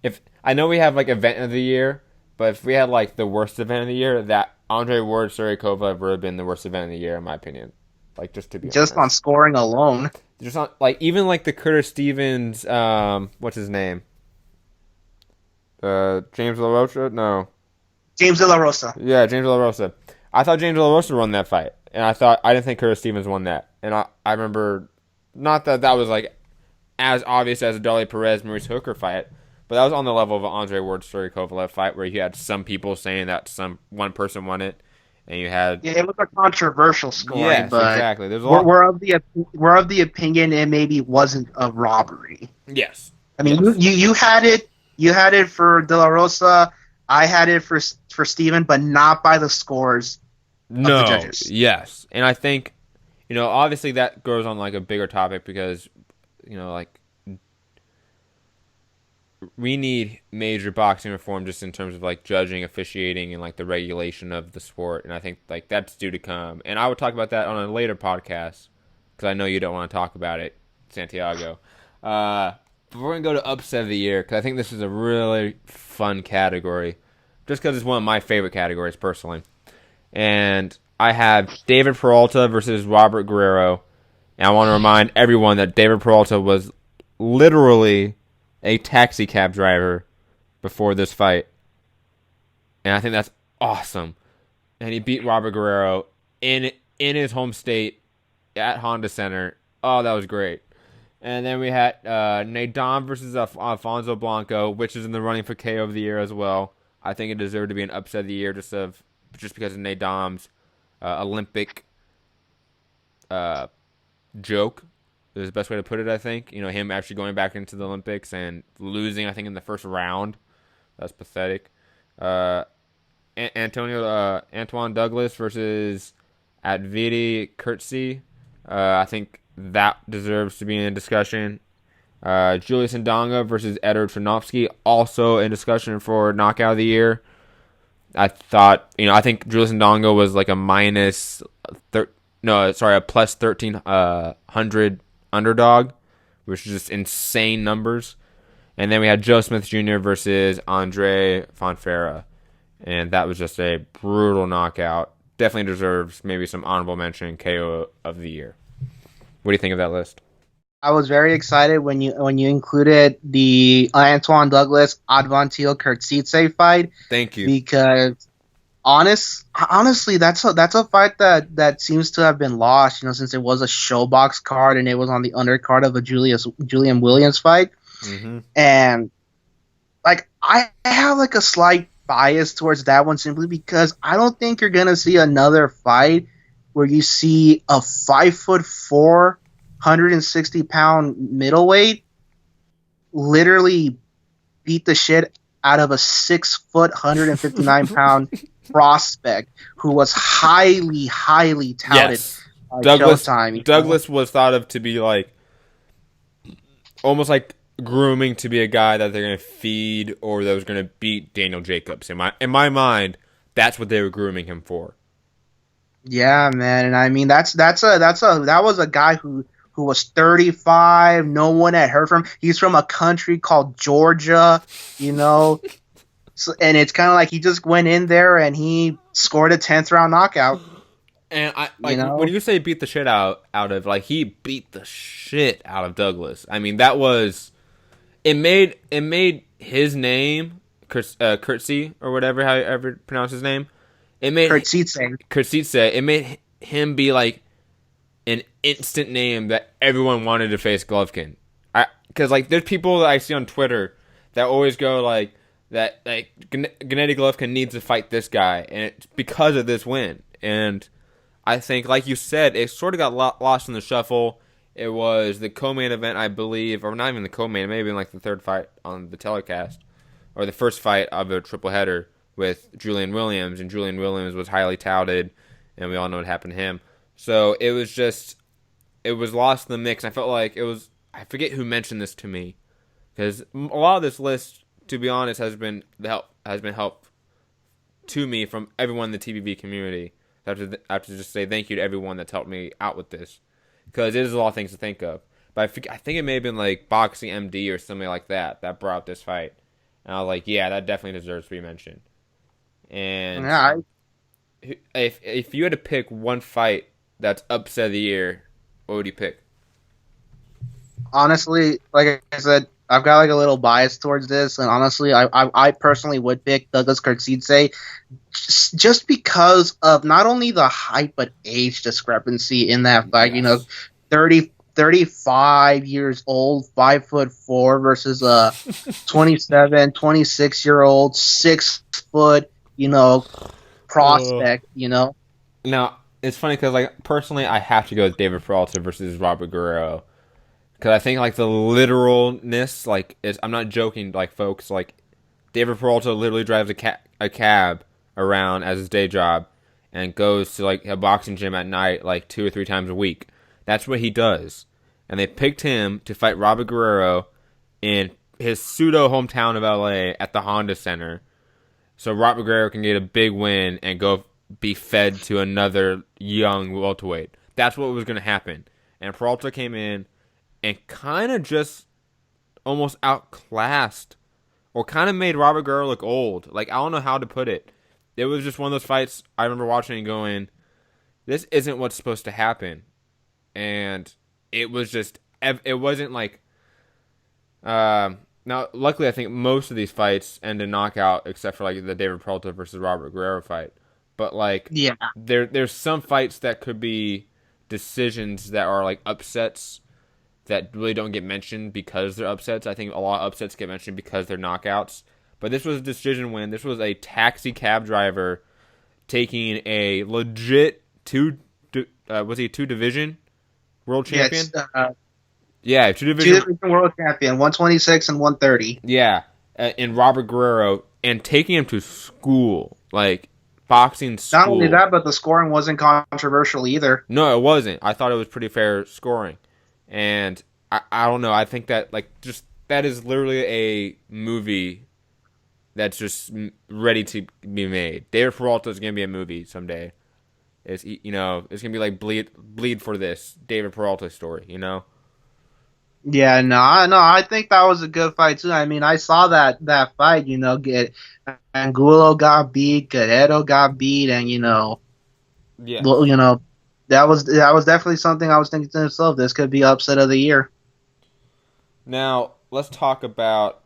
If I know we have like event of the year, but if we had like the worst event of the year, that Andre Ward Sergey Kovalev would have been the worst event of the year in my opinion. Like just to be Just on honest, scoring alone. just not like even like the Curtis Stevens, what's his name? James La Rocha? No, James De La Rosa. yeah, James La Rosa. I thought James La Rosa won that fight, and I didn't think Curtis Stevens won that, and I remember not that was like as obvious as a Dolly Perez Maurice Hooker fight, but that was on the level of an Andre Ward Sergey Kovalev fight where you had some people saying that some one person won it, and you had Yeah, it was a controversial scoring, yes, but exactly. There's a lot. we're of the opinion it maybe wasn't a robbery. Yes, I mean, yes. you had it for De La Rosa. I had it for Steven, but not by the scores of the No, judges. yes, and I think obviously that goes on like a bigger topic because like we need major boxing reform just in terms of like judging, officiating, and like the regulation of the sport. And I think like that's due to come. And I would talk about that on a later podcast because I know you don't want to talk about it, Santiago. But we're gonna go to upset of the year because I think this is a really fun category, just because it's one of my favorite categories personally. And I have David Peralta versus Robert Guerrero. And I want to remind everyone that David Peralta was literally a taxi cab driver before this fight. And I think that's awesome. And he beat Robert Guerrero in his home state at Honda Center. Oh, that was great. And then we had Nadam versus Alfonso Blanco, which is in the running for KO of the year as well. I think it deserved to be an upset of the year just because of Nadam's Olympic joke is the best way to put it, I think. Him actually going back into the Olympics and losing, I think, in the first round. That's pathetic. And Antoine Douglas versus Advidi Kurtzi. I think that deserves to be in discussion. Julius Ndonga versus Edward Trinovsky, also in discussion for knockout of the year. I think Julius Ndonga was like a a plus 1,300 underdog, which is just insane numbers. And then we had Joe Smith Jr. versus Andre Fonfara, and that was just a brutal knockout. Definitely deserves maybe some honorable mention KO of the year. What do you think of that list? I was very excited when you included the Antoine Douglas Advantil Kurtzitse fight. Thank you. Because honestly, that's a fight that seems to have been lost. Since it was a showbox card and it was on the undercard of a Julian Williams fight. Mm-hmm. And like I have like a slight bias towards that one simply because I don't think you're gonna see another fight where you see a 5'4", 160-pound middleweight literally beat the shit out of a 6 foot, 159-pound prospect who was highly touted. Yes. Douglas was thought of to be like almost like grooming to be a guy that they're going to feed or that was going to beat Daniel Jacobs. In my mind, that's what they were grooming him for. Yeah, man, and I mean that was a guy who was 35. No one had heard from him. He's from a country called Georgia, So, and it's kind of like he just went in there and he scored a 10th round knockout. And when you say beat the shit out of, like, he beat the shit out of Douglas. I mean, that was it made his name Kurtzi or whatever, however you pronounce his name. It made Kurtzitse. It made him be like an instant name that everyone wanted to face Golovkin. Because like there's people that I see on Twitter that always go like that like Gennady Golovkin needs to fight this guy, and it's because of this win. And I think, like you said, it sort of got lost in the shuffle. It was the co-main event, I believe, or not even the co-main. It may have been like the third fight on the telecast, or the first fight of a triple header with Julian Williams, and Julian Williams was highly touted, and we all know what happened to him. So it was lost in the mix. I felt like I forget who mentioned this to me, because a lot of this list, to be honest, has been help to me from everyone in the TBV community. I have to just say thank you to everyone that's helped me out with this, because it is a lot of things to think of. But I think it may have been like Boxing MD or something like that brought up this fight, and I was like, yeah, that definitely deserves to be mentioned. And yeah, if you had to pick one fight that's upset of the year, what would you pick? Honestly, like I said, I've got like a little bias towards this, and honestly, I personally would pick Douglas Kurtzitse just because of not only the height but age discrepancy in that fight. Yes. 35 years old, 5'4" versus a 27, 26-year-old, 6 foot, prospect. Now it's funny because like personally, I have to go with David Peralta versus Robert Guerrero. Because I think, like, the literalness, like, I'm not joking, like, folks, like, David Peralta literally drives a cab around as his day job and goes to, like, a boxing gym at night, like, 2 or 3 times a week. That's what he does. And they picked him to fight Robert Guerrero in his pseudo hometown of LA at the Honda Center. So Robert Guerrero can get a big win and go be fed to another young welterweight. That's what was going to happen. And Peralta came in and kind of just almost outclassed or kind of made Robert Guerrero look old. Like, I don't know how to put it. It was just one of those fights I remember watching and going, this isn't what's supposed to happen. And it was just, it wasn't like, now, luckily, I think most of these fights end in knockout except for, like, the David Peralta versus Robert Guerrero fight. But, like, yeah, there's some fights that could be decisions that are, like, upsets that really don't get mentioned because they're upsets. I think a lot of upsets get mentioned because they're knockouts. But this was a decision win. This was a taxi cab driver taking a legit two division world champion? Yes, two division world champion, 126 and 130. Yeah, in Robert Guerrero, and taking him to school. Like boxing Not only school. that, but the scoring wasn't controversial either. No, it wasn't. I thought it was pretty fair scoring, and I don't know. I think that like just that is literally a movie that's just ready to be made. David Peralta is gonna be a movie someday. It's gonna be like bleed for this David Peralta story. Yeah, no, I think that was a good fight too. I mean, I saw that fight. Get Angulo got beat, Guerrero got beat, and well, Yes. that was definitely something I was thinking to myself. This could be upset of the year. Now let's talk about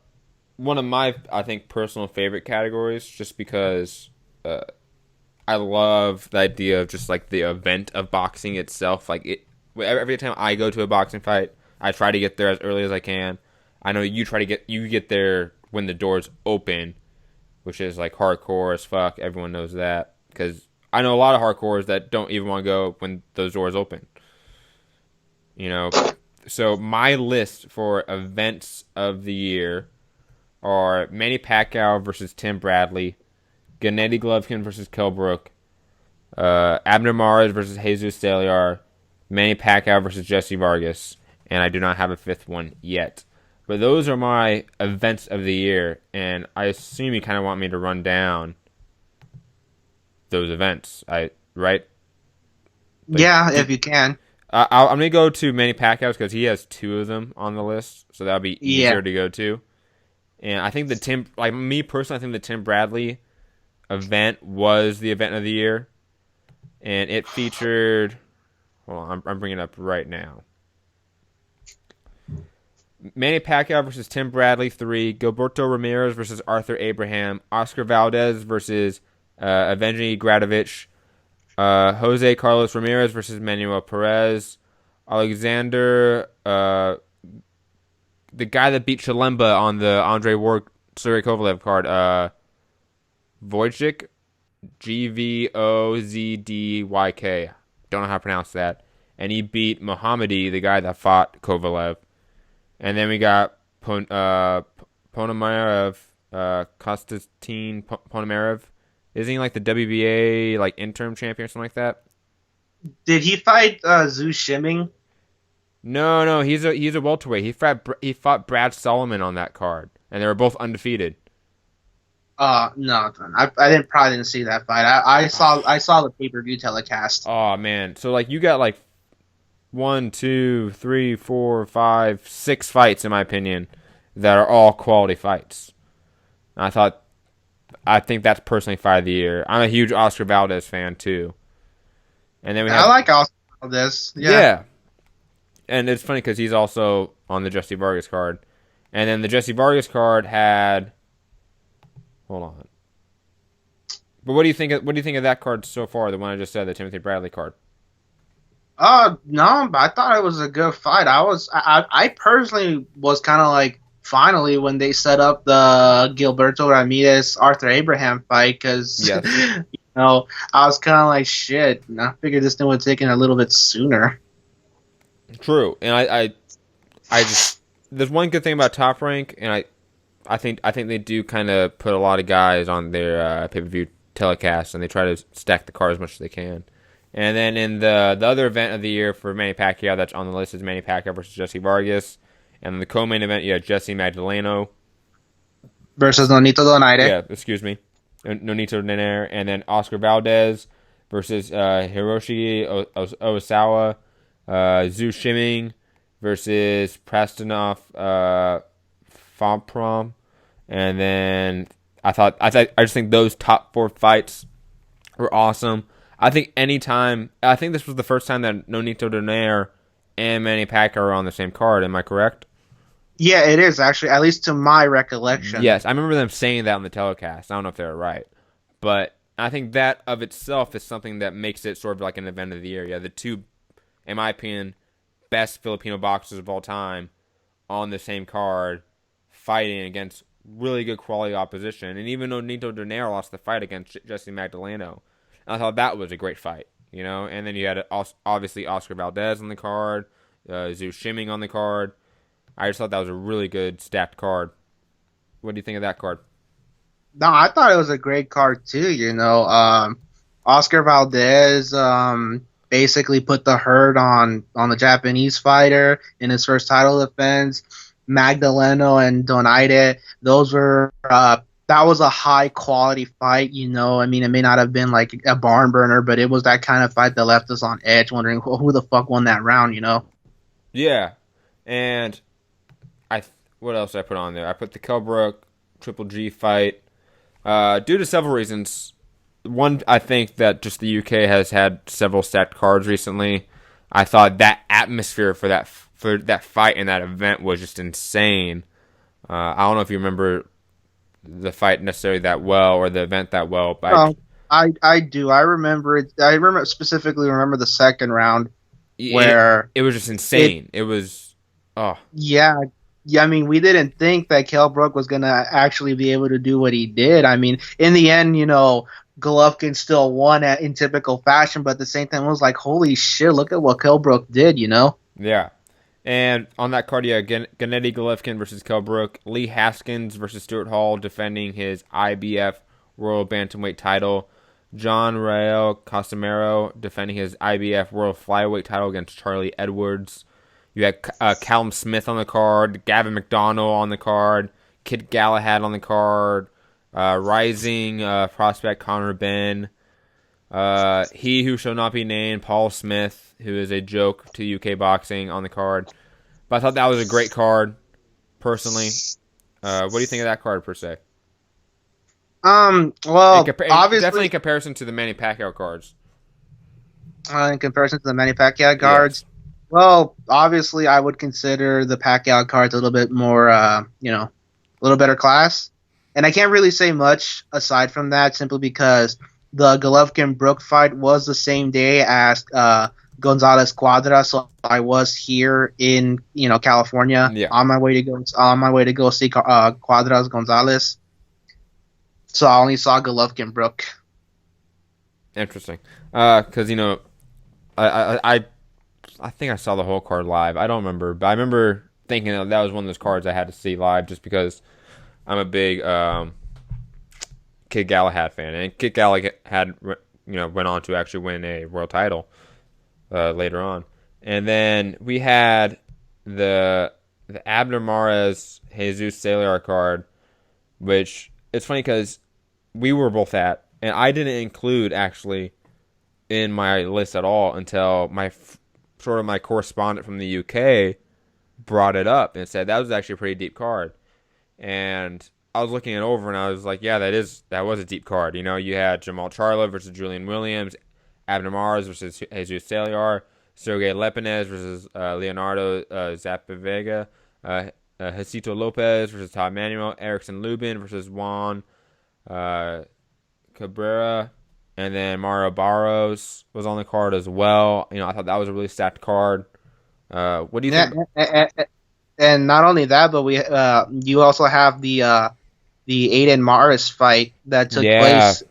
one of my I think personal favorite categories, just because uh, I love the idea of just like the event of boxing itself. Like every time I go to a boxing fight, I try to get there as early as I can. I know you get there when the doors open, which is like hardcore as fuck. Everyone knows that because I know a lot of hardcores that don't even want to go when those doors open. You know, so my list for events of the year are Manny Pacquiao versus Tim Bradley, Gennady Golovkin versus Kell Brook, Abner Mares versus Jesus Steliar, Manny Pacquiao versus Jesse Vargas, and I do not have a fifth one yet. But those are my events of the year, and I assume you kind of want me to run down those events. Right? Like, Yeah, if you can. I'm gonna go to Manny Pacquiao's because he has two of them on the list, so that'll be Yeah. easier to go to. And I think like me personally, I think the Tim Bradley event was the event of the year, and it featured. Hold on, I'm bringing it up right now. Manny Pacquiao versus Tim Bradley 3, Gilberto Ramirez versus Arthur Abraham, Oscar Valdez versus Evgeny Gradovich, Jose Carlos Ramirez versus Manuel Perez, Alexander, the guy that beat Chalemba on the Andre Ward Sergey Kovalev card, Wojcik, Gvozdyk. Don't know how to pronounce that. And he beat Mohammadi, the guy that fought Kovalev. And then we got Ponomarev, Konstantin Ponomarev. Isn't he like the WBA like interim champion or something like that? Did he fight Zhu Shiming? No, he's a welterweight. He fought Brad Solomon on that card, and they were both undefeated. No, I didn't see that fight. I saw the pay-per-view telecast. Oh man, so like you got like one, two, three, four, five, six fights in my opinion that are all quality fights. I think that's personally fight of the year. I'm a huge Oscar Valdez fan too. And then we I have like all of this. Yeah. yeah, and it's funny because he's also on the Jesse Vargas card, and then the Jesse Vargas card had. Hold on. But what do you think? What do you think of that card so far? The one I just said, the Timothy Bradley card. No, but I thought it was a good fight. I personally was kind of like finally when they set up the Gilberto Ramirez Arthur Abraham fight because Yes, I was kind of like shit. And I figured this thing would have taken a little bit sooner. true. And I just there's one good thing about Top Rank, and I think they do kind of put a lot of guys on their pay per view telecast, and they try to stack the card as much as they can. And then in the other event of the year for Manny Pacquiao that's on the list is Manny Pacquiao versus Jesse Vargas, and in the co-main event you had Jesse Magdaleno. Versus Nonito Donaire. Yeah, excuse me, Nonito Donaire, and then Oscar Valdez versus Hiroshi Osawa, Zhu Shiming versus Prastanov Fomprom, and then I just think those top four fights were awesome. I think this was the first time that Nonito Donaire and Manny Pacquiao are on the same card. Am I correct? Yeah, it is actually, at least to my recollection. Yes, I remember them saying that on the telecast. I don't know if they're right, but I think that of itself is something that makes it sort of like an event of the year. Yeah, the two, in my opinion, best Filipino boxers of all time on the same card, fighting against really good quality opposition. And even though Nito Donaire lost the fight against Jesse Magdaleno, I thought that was a great fight, And then you had obviously Oscar Valdez on the card, Zhu Shiming on the card. I just thought that was a really good stacked card. What do you think of that card? No, I thought it was a great card too. Oscar Valdez basically put the hurt on the Japanese fighter in his first title defense. Magdaleno and Donaire, those were that was a high quality fight. I mean, it may not have been like a barn burner, but it was that kind of fight that left us on edge, wondering who the fuck won that round. Yeah, and I what else did I put on there? I put the Kelbrook Triple G fight due to several reasons. One, I think that just the UK has had several stacked cards recently. I thought that atmosphere for that fight and that event was just insane. I don't know if you remember the fight necessarily that well or the event that well, but Oh, I do. I remember it. I remember specifically remember the second round where it was just it. insane. It was oh Yeah, yeah. I mean, we didn't think that Kell Brook was gonna actually be able to do what he did. I mean, in the end, Golovkin still won in typical fashion, but at the same time, it was like, holy shit, look at what Kell Brook did. yeah. And on that card, yeah, Gennady Golovkin versus Kell Brook, Lee Haskins versus Stuart Hall defending his IBF World Bantamweight title, John Rael Casimero defending his IBF World Flyweight title against Charlie Edwards. You had Callum Smith on the card, Gavin McDonnell on the card, Kid Galahad on the card, rising prospect Connor Benn, he who shall not be named, Paul Smith, who is a joke to UK boxing on the card. But I thought that was a great card, personally. What do you think of that card, per se? Well, Definitely obviously, in comparison to the Manny Pacquiao cards. in comparison to the Manny Pacquiao Yes. cards, well, obviously, I would consider the Pacquiao cards a little bit more, a little better class. And I can't really say much aside from that, simply because the Golovkin Brook fight was the same day as Gonzalez Cuadra, so I was here in California Yeah. on my way to go see Cuadras Gonzalez. So I only saw Golovkin Brook. Interesting. Because, I think I saw the whole card live. I don't remember, but I remember thinking that was one of those cards I had to see live just because I'm a big Kid Galahad fan, and Kid Galahad, went on to actually win a world title later on. And then we had the Abner Mares Jesus Saliar card, which it's funny because we were both at, and I didn't include actually in my list at all until my correspondent from the UK brought it up and said that was actually a pretty deep card. And I was looking it over and I was like, yeah, that was a deep card. You had Jamal Charlo versus Julian Williams, Abner Mares versus Jesus Saliar, Sergey Lepinez versus Leonardo Zapavega, Jacito Lopez versus Todd Manuel, Erickson Lubin versus Juan Cabrera, and then Mario Barros was on the card as well. I thought that was a really stacked card. What do you Yeah, think? and not only that, but you also have the Aiden Morris fight that took Yeah, place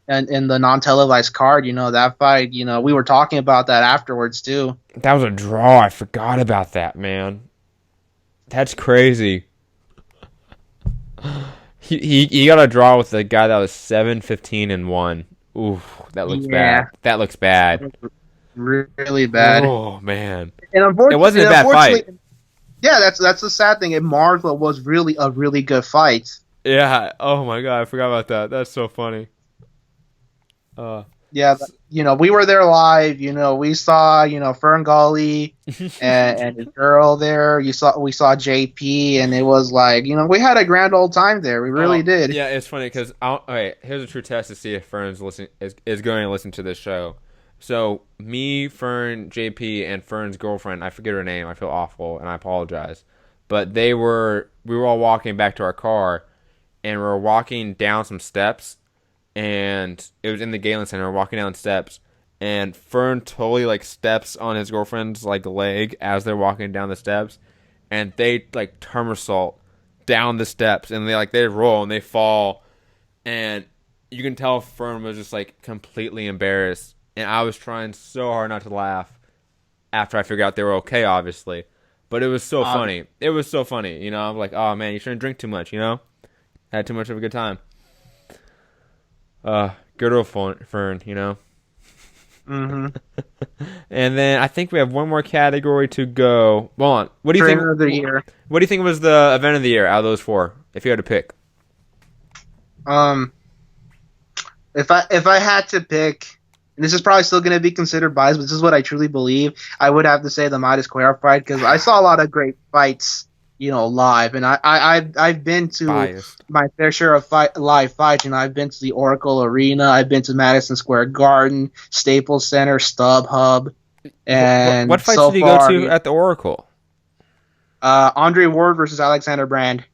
in the non-televised card. That fight. We were talking about that afterwards too. that was a draw. I forgot about that, man. That's crazy. He got a draw with the guy that was 7-15-1. Ooh, that looks bad. Yeah, That looks bad. really bad. Oh man, And it wasn't a bad unfortunately, fight. yeah, that's the sad thing. And Marvel was really a really good fight. Yeah. Oh my god, I forgot about that. That's so funny. Uh, Yeah, we were there live. We saw Fern Gully and his girl there. We saw JP, and it was like we had a grand old time there. We really oh did. yeah, it's funny because okay, here's a true test to see if Fern's is going to listen to this show. So me, Fern, JP, and Fern's girlfriend, I forget her name. I feel awful and I apologize. But we were all walking back to our car, and we were walking down some steps, and it was in the Galen Center. We're walking down steps, and Fern totally like steps on his girlfriend's like leg as they're walking down the steps, and they like turnsault down the steps, and they roll and they fall, and you can tell Fern was just like completely embarrassed, and I was trying so hard not to laugh after I figured out they were okay, obviously, but it was so Um, funny. It was so funny, I'm like, oh man, you shouldn't drink too much, had too much of a good time. Good old Fern, you know. Mm-hmm. And then I think we have one more category to go. Hold on. What do you think? Trainer of the year. What do you think was the event of the year out of those four, if you had to pick? Um, if I had to pick, and this is probably still going to be considered biased, but this is what I truly believe. I would have to say the Midas Cuellar fight because I saw a lot of great fights, live, and I've been to Biased. my fair share of live fights. I've been to the Oracle Arena, I've been to Madison Square Garden, Staples Center, StubHub, What and fights so did you go far, to at the Oracle? Andre Ward versus Alexander Brand.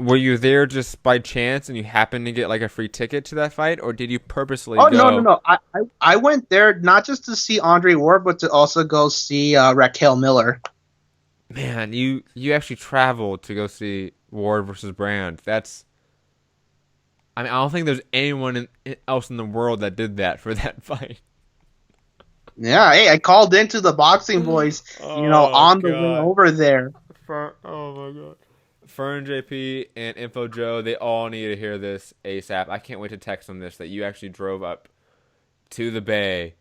Were you there just by chance and you happened to get like a free ticket to that fight, or did you purposely Oh no no go? no! I went there not just to see Andre Ward, but to also go see Raquel Miller. Man, you actually traveled to go see Ward versus Brand. I mean, I don't think there's anyone else in the world that did that for that fight. Yeah, hey, I called into the boxing voice, Oh on the way God. over there. Oh my God. Fern JP and Info Joe, they all need to hear this ASAP. I can't wait to text them this that you actually drove up to the Bay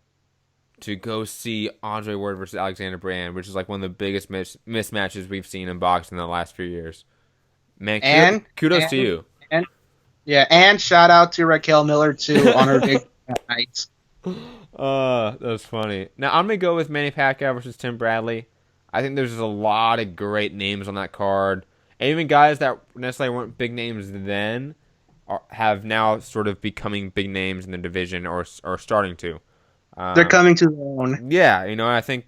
to go see Andre Ward versus Alexander Brand, which is like one of the biggest mismatches we've seen in boxing in the last few years. Man, And kudos to and you. and yeah, and shout out to Raquel Miller too on her big night. That was funny. Now I'm gonna go with Manny Pacquiao versus Tim Bradley. I think there's a lot of great names on that card, and even guys that necessarily weren't big names then have now sort of becoming big names in the division or starting to. They're Um, coming to their own. yeah, I think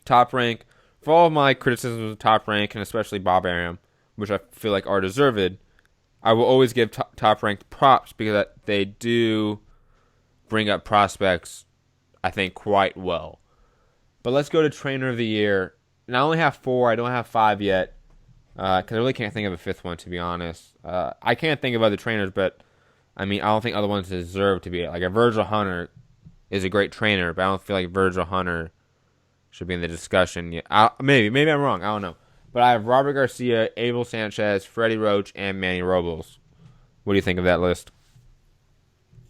Top Rank, for all of my criticisms of Top Rank and especially Bob Arum, which I feel like are deserved, I will always give Top Rank props because they do bring up prospects, I think, quite well. But let's go to Trainer of the Year. And I only have four. I don't have five yet. Because I really can't think of a fifth one, to be honest. I can't think of other trainers, but I mean, I don't think other ones deserve to be. Like a Virgil Hunter is a great trainer, but I don't feel like Virgil Hunter should be in the discussion yet. Maybe I'm wrong. I don't know. But I have Robert Garcia, Abel Sanchez, Freddie Roach, and Manny Robles. What do you think of that list?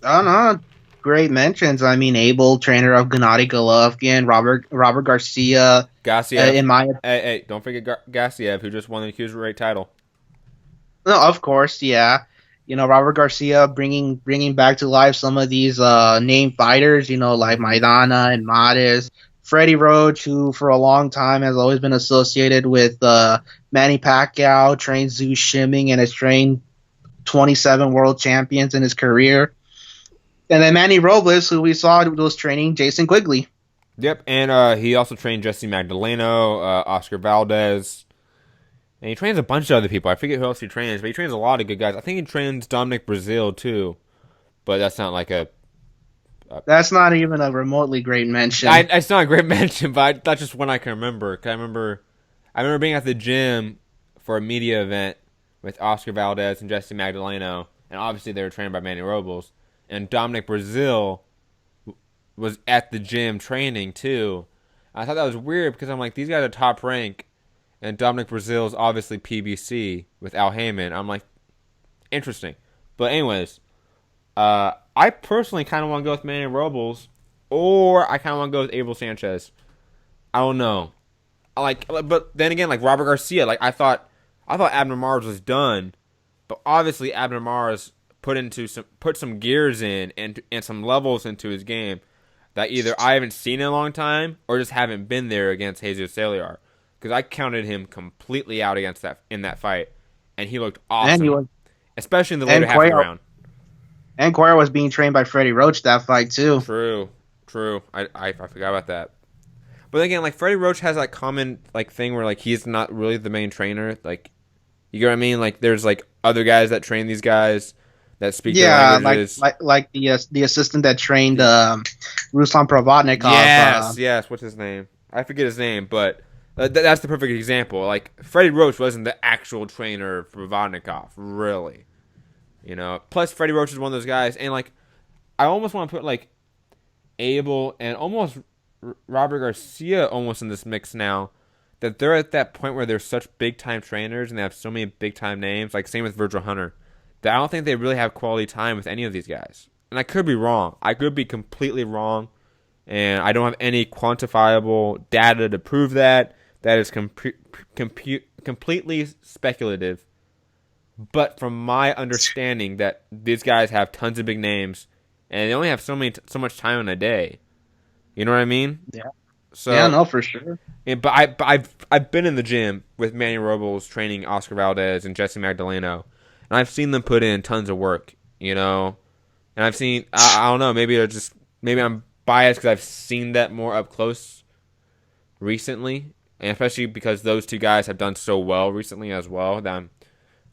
Oh no, great mentions. I mean, Abel, trainer of Gennady Golovkin, Robert Garcia. Gassiev. In my Hey, don't forget Gassiev, who just won the cruiserweight title. No, of course, yeah. Robert Garcia bringing back to life some of these name fighters, like Maidana and Matis. Freddie Roach, who for a long time has always been associated with Manny Pacquiao, trained Zeus Shimming and has trained 27 world champions in his career. And then Manny Robles, who we saw was training Jason Quigley. Yep, and he also trained Jesse Magdaleno, Oscar Valdez, and he trains a bunch of other people. I forget who else he trains, but he trains a lot of good guys. I think he trains Dominic Brazil too, but that's not like That's not even a remotely great mention. it's not a great mention, but that's just one I can remember. 'Cause I remember being at the gym for a media event with Oscar Valdez and Jesse Magdaleno, and obviously they were trained by Manny Robles, and Dominic Brazil was at the gym training too. I thought that was weird because I'm like, these guys are top rank, and Dominic Brazil is obviously PBC with Al Heyman. I'm like, interesting. But anyways, I personally kind of want to go with Manny Robles, or I kind of want to go with Abel Sanchez. I don't know. But then again, like Robert Garcia, like I thought Abner Mars was done, but obviously Abner Mars put some gears in and some levels into his game that either I haven't seen in a long time or just haven't been there against Jesus Saliar. Because I counted him completely out in that fight, and he looked awesome, And he was, especially in the later half of the round. and Cuellar was being trained by Freddie Roach that fight too. True. I forgot about that. But again, like Freddie Roach has that common like thing where like he's not really the main trainer. Like, you get what I mean? Like there's like other guys that train these guys that speak their Yeah, languages. like the assistant that trained Ruslan Provodnikov. Yes. What's his name? I forget his name, but that's the perfect example. Like Freddie Roach wasn't the actual trainer for Vodnikov, really. Plus Freddie Roach is one of those guys, and like I almost want to put like Abel and almost Robert Garcia almost in this mix now. That they're at that point where they're such big time trainers and they have so many big time names. Like same with Virgil Hunter. that I don't think they really have quality time with any of these guys. And I could be wrong. I could be completely wrong. And I don't have any quantifiable data to prove that. That is completely speculative. But from my understanding, that these guys have tons of big names, and they only have so much time in a day. You know what I mean? Yeah. So, yeah, no, for sure. But I've been in the gym with Manny Robles training Oscar Valdez and Jesse Magdaleno, and I've seen them put in tons of work. You know, and I've seen I don't know, maybe I'm biased because I've seen that more up close recently, and especially because those two guys have done so well recently as well, that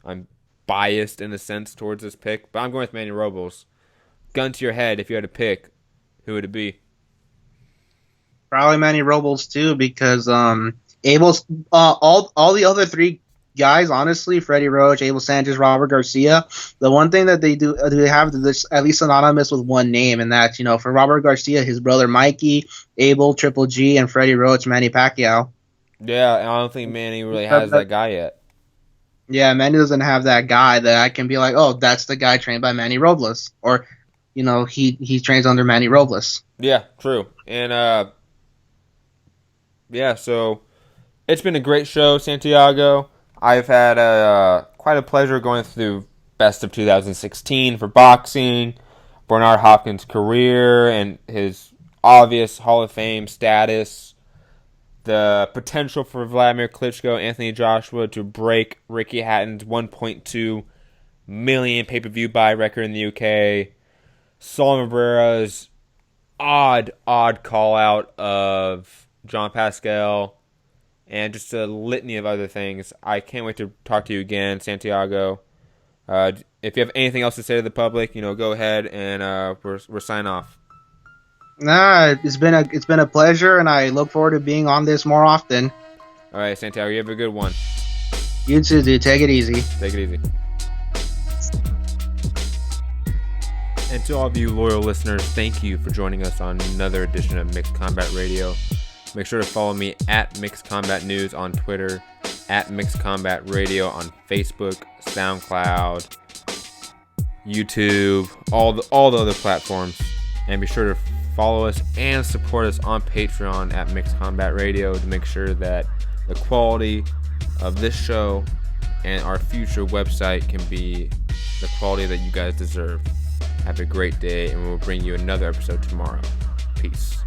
I'm biased in a sense towards this pick. But I'm going with Manny Robles. Gun to your head, if you had to pick, who would it be? Probably Manny Robles too, because Abel's all the other three guys, honestly, Freddie Roach, Abel Sanchez, Robert Garcia. The one thing that they have this at least synonymous with one name, and that's, you know, for Robert Garcia, his brother Mikey, Abel, Triple G, and Freddie Roach, Manny Pacquiao. Yeah, and I don't think Manny really has that guy yet. Yeah, Manny doesn't have that guy that I can be like, oh, that's the guy trained by Manny Robles, or, you know, he trains under Manny Robles. Yeah, true. And yeah, so it's been a great show, Santiago. I've had quite a pleasure going through best of 2016 for boxing, Bernard Hopkins' career and his obvious Hall of Fame status, the potential for Wladimir Klitschko, Anthony Joshua to break Ricky Hatton's 1.2 million pay-per-view buy record in the UK, Saul Cabrera's odd call-out of John Pascal, and just a litany of other things. I can't wait to talk to you again, Santiago. If you have anything else to say to the public, you know, go ahead, and we're sign off. Nah, it's been a pleasure, and I look forward to being on this more often. All right, Santiago, you have a good one. You too, dude. Take it easy. Take it easy. And to all of you loyal listeners, thank you for joining us on another edition of Mixed Combat Radio. Make sure to follow me at Mixed Combat News on Twitter, at Mixed Combat Radio on Facebook, SoundCloud, YouTube, all the other platforms. And be sure to follow us and support us on Patreon at Mixed Combat Radio to make sure that the quality of this show and our future website can be the quality that you guys deserve. Have a great day, and we'll bring you another episode tomorrow. Peace.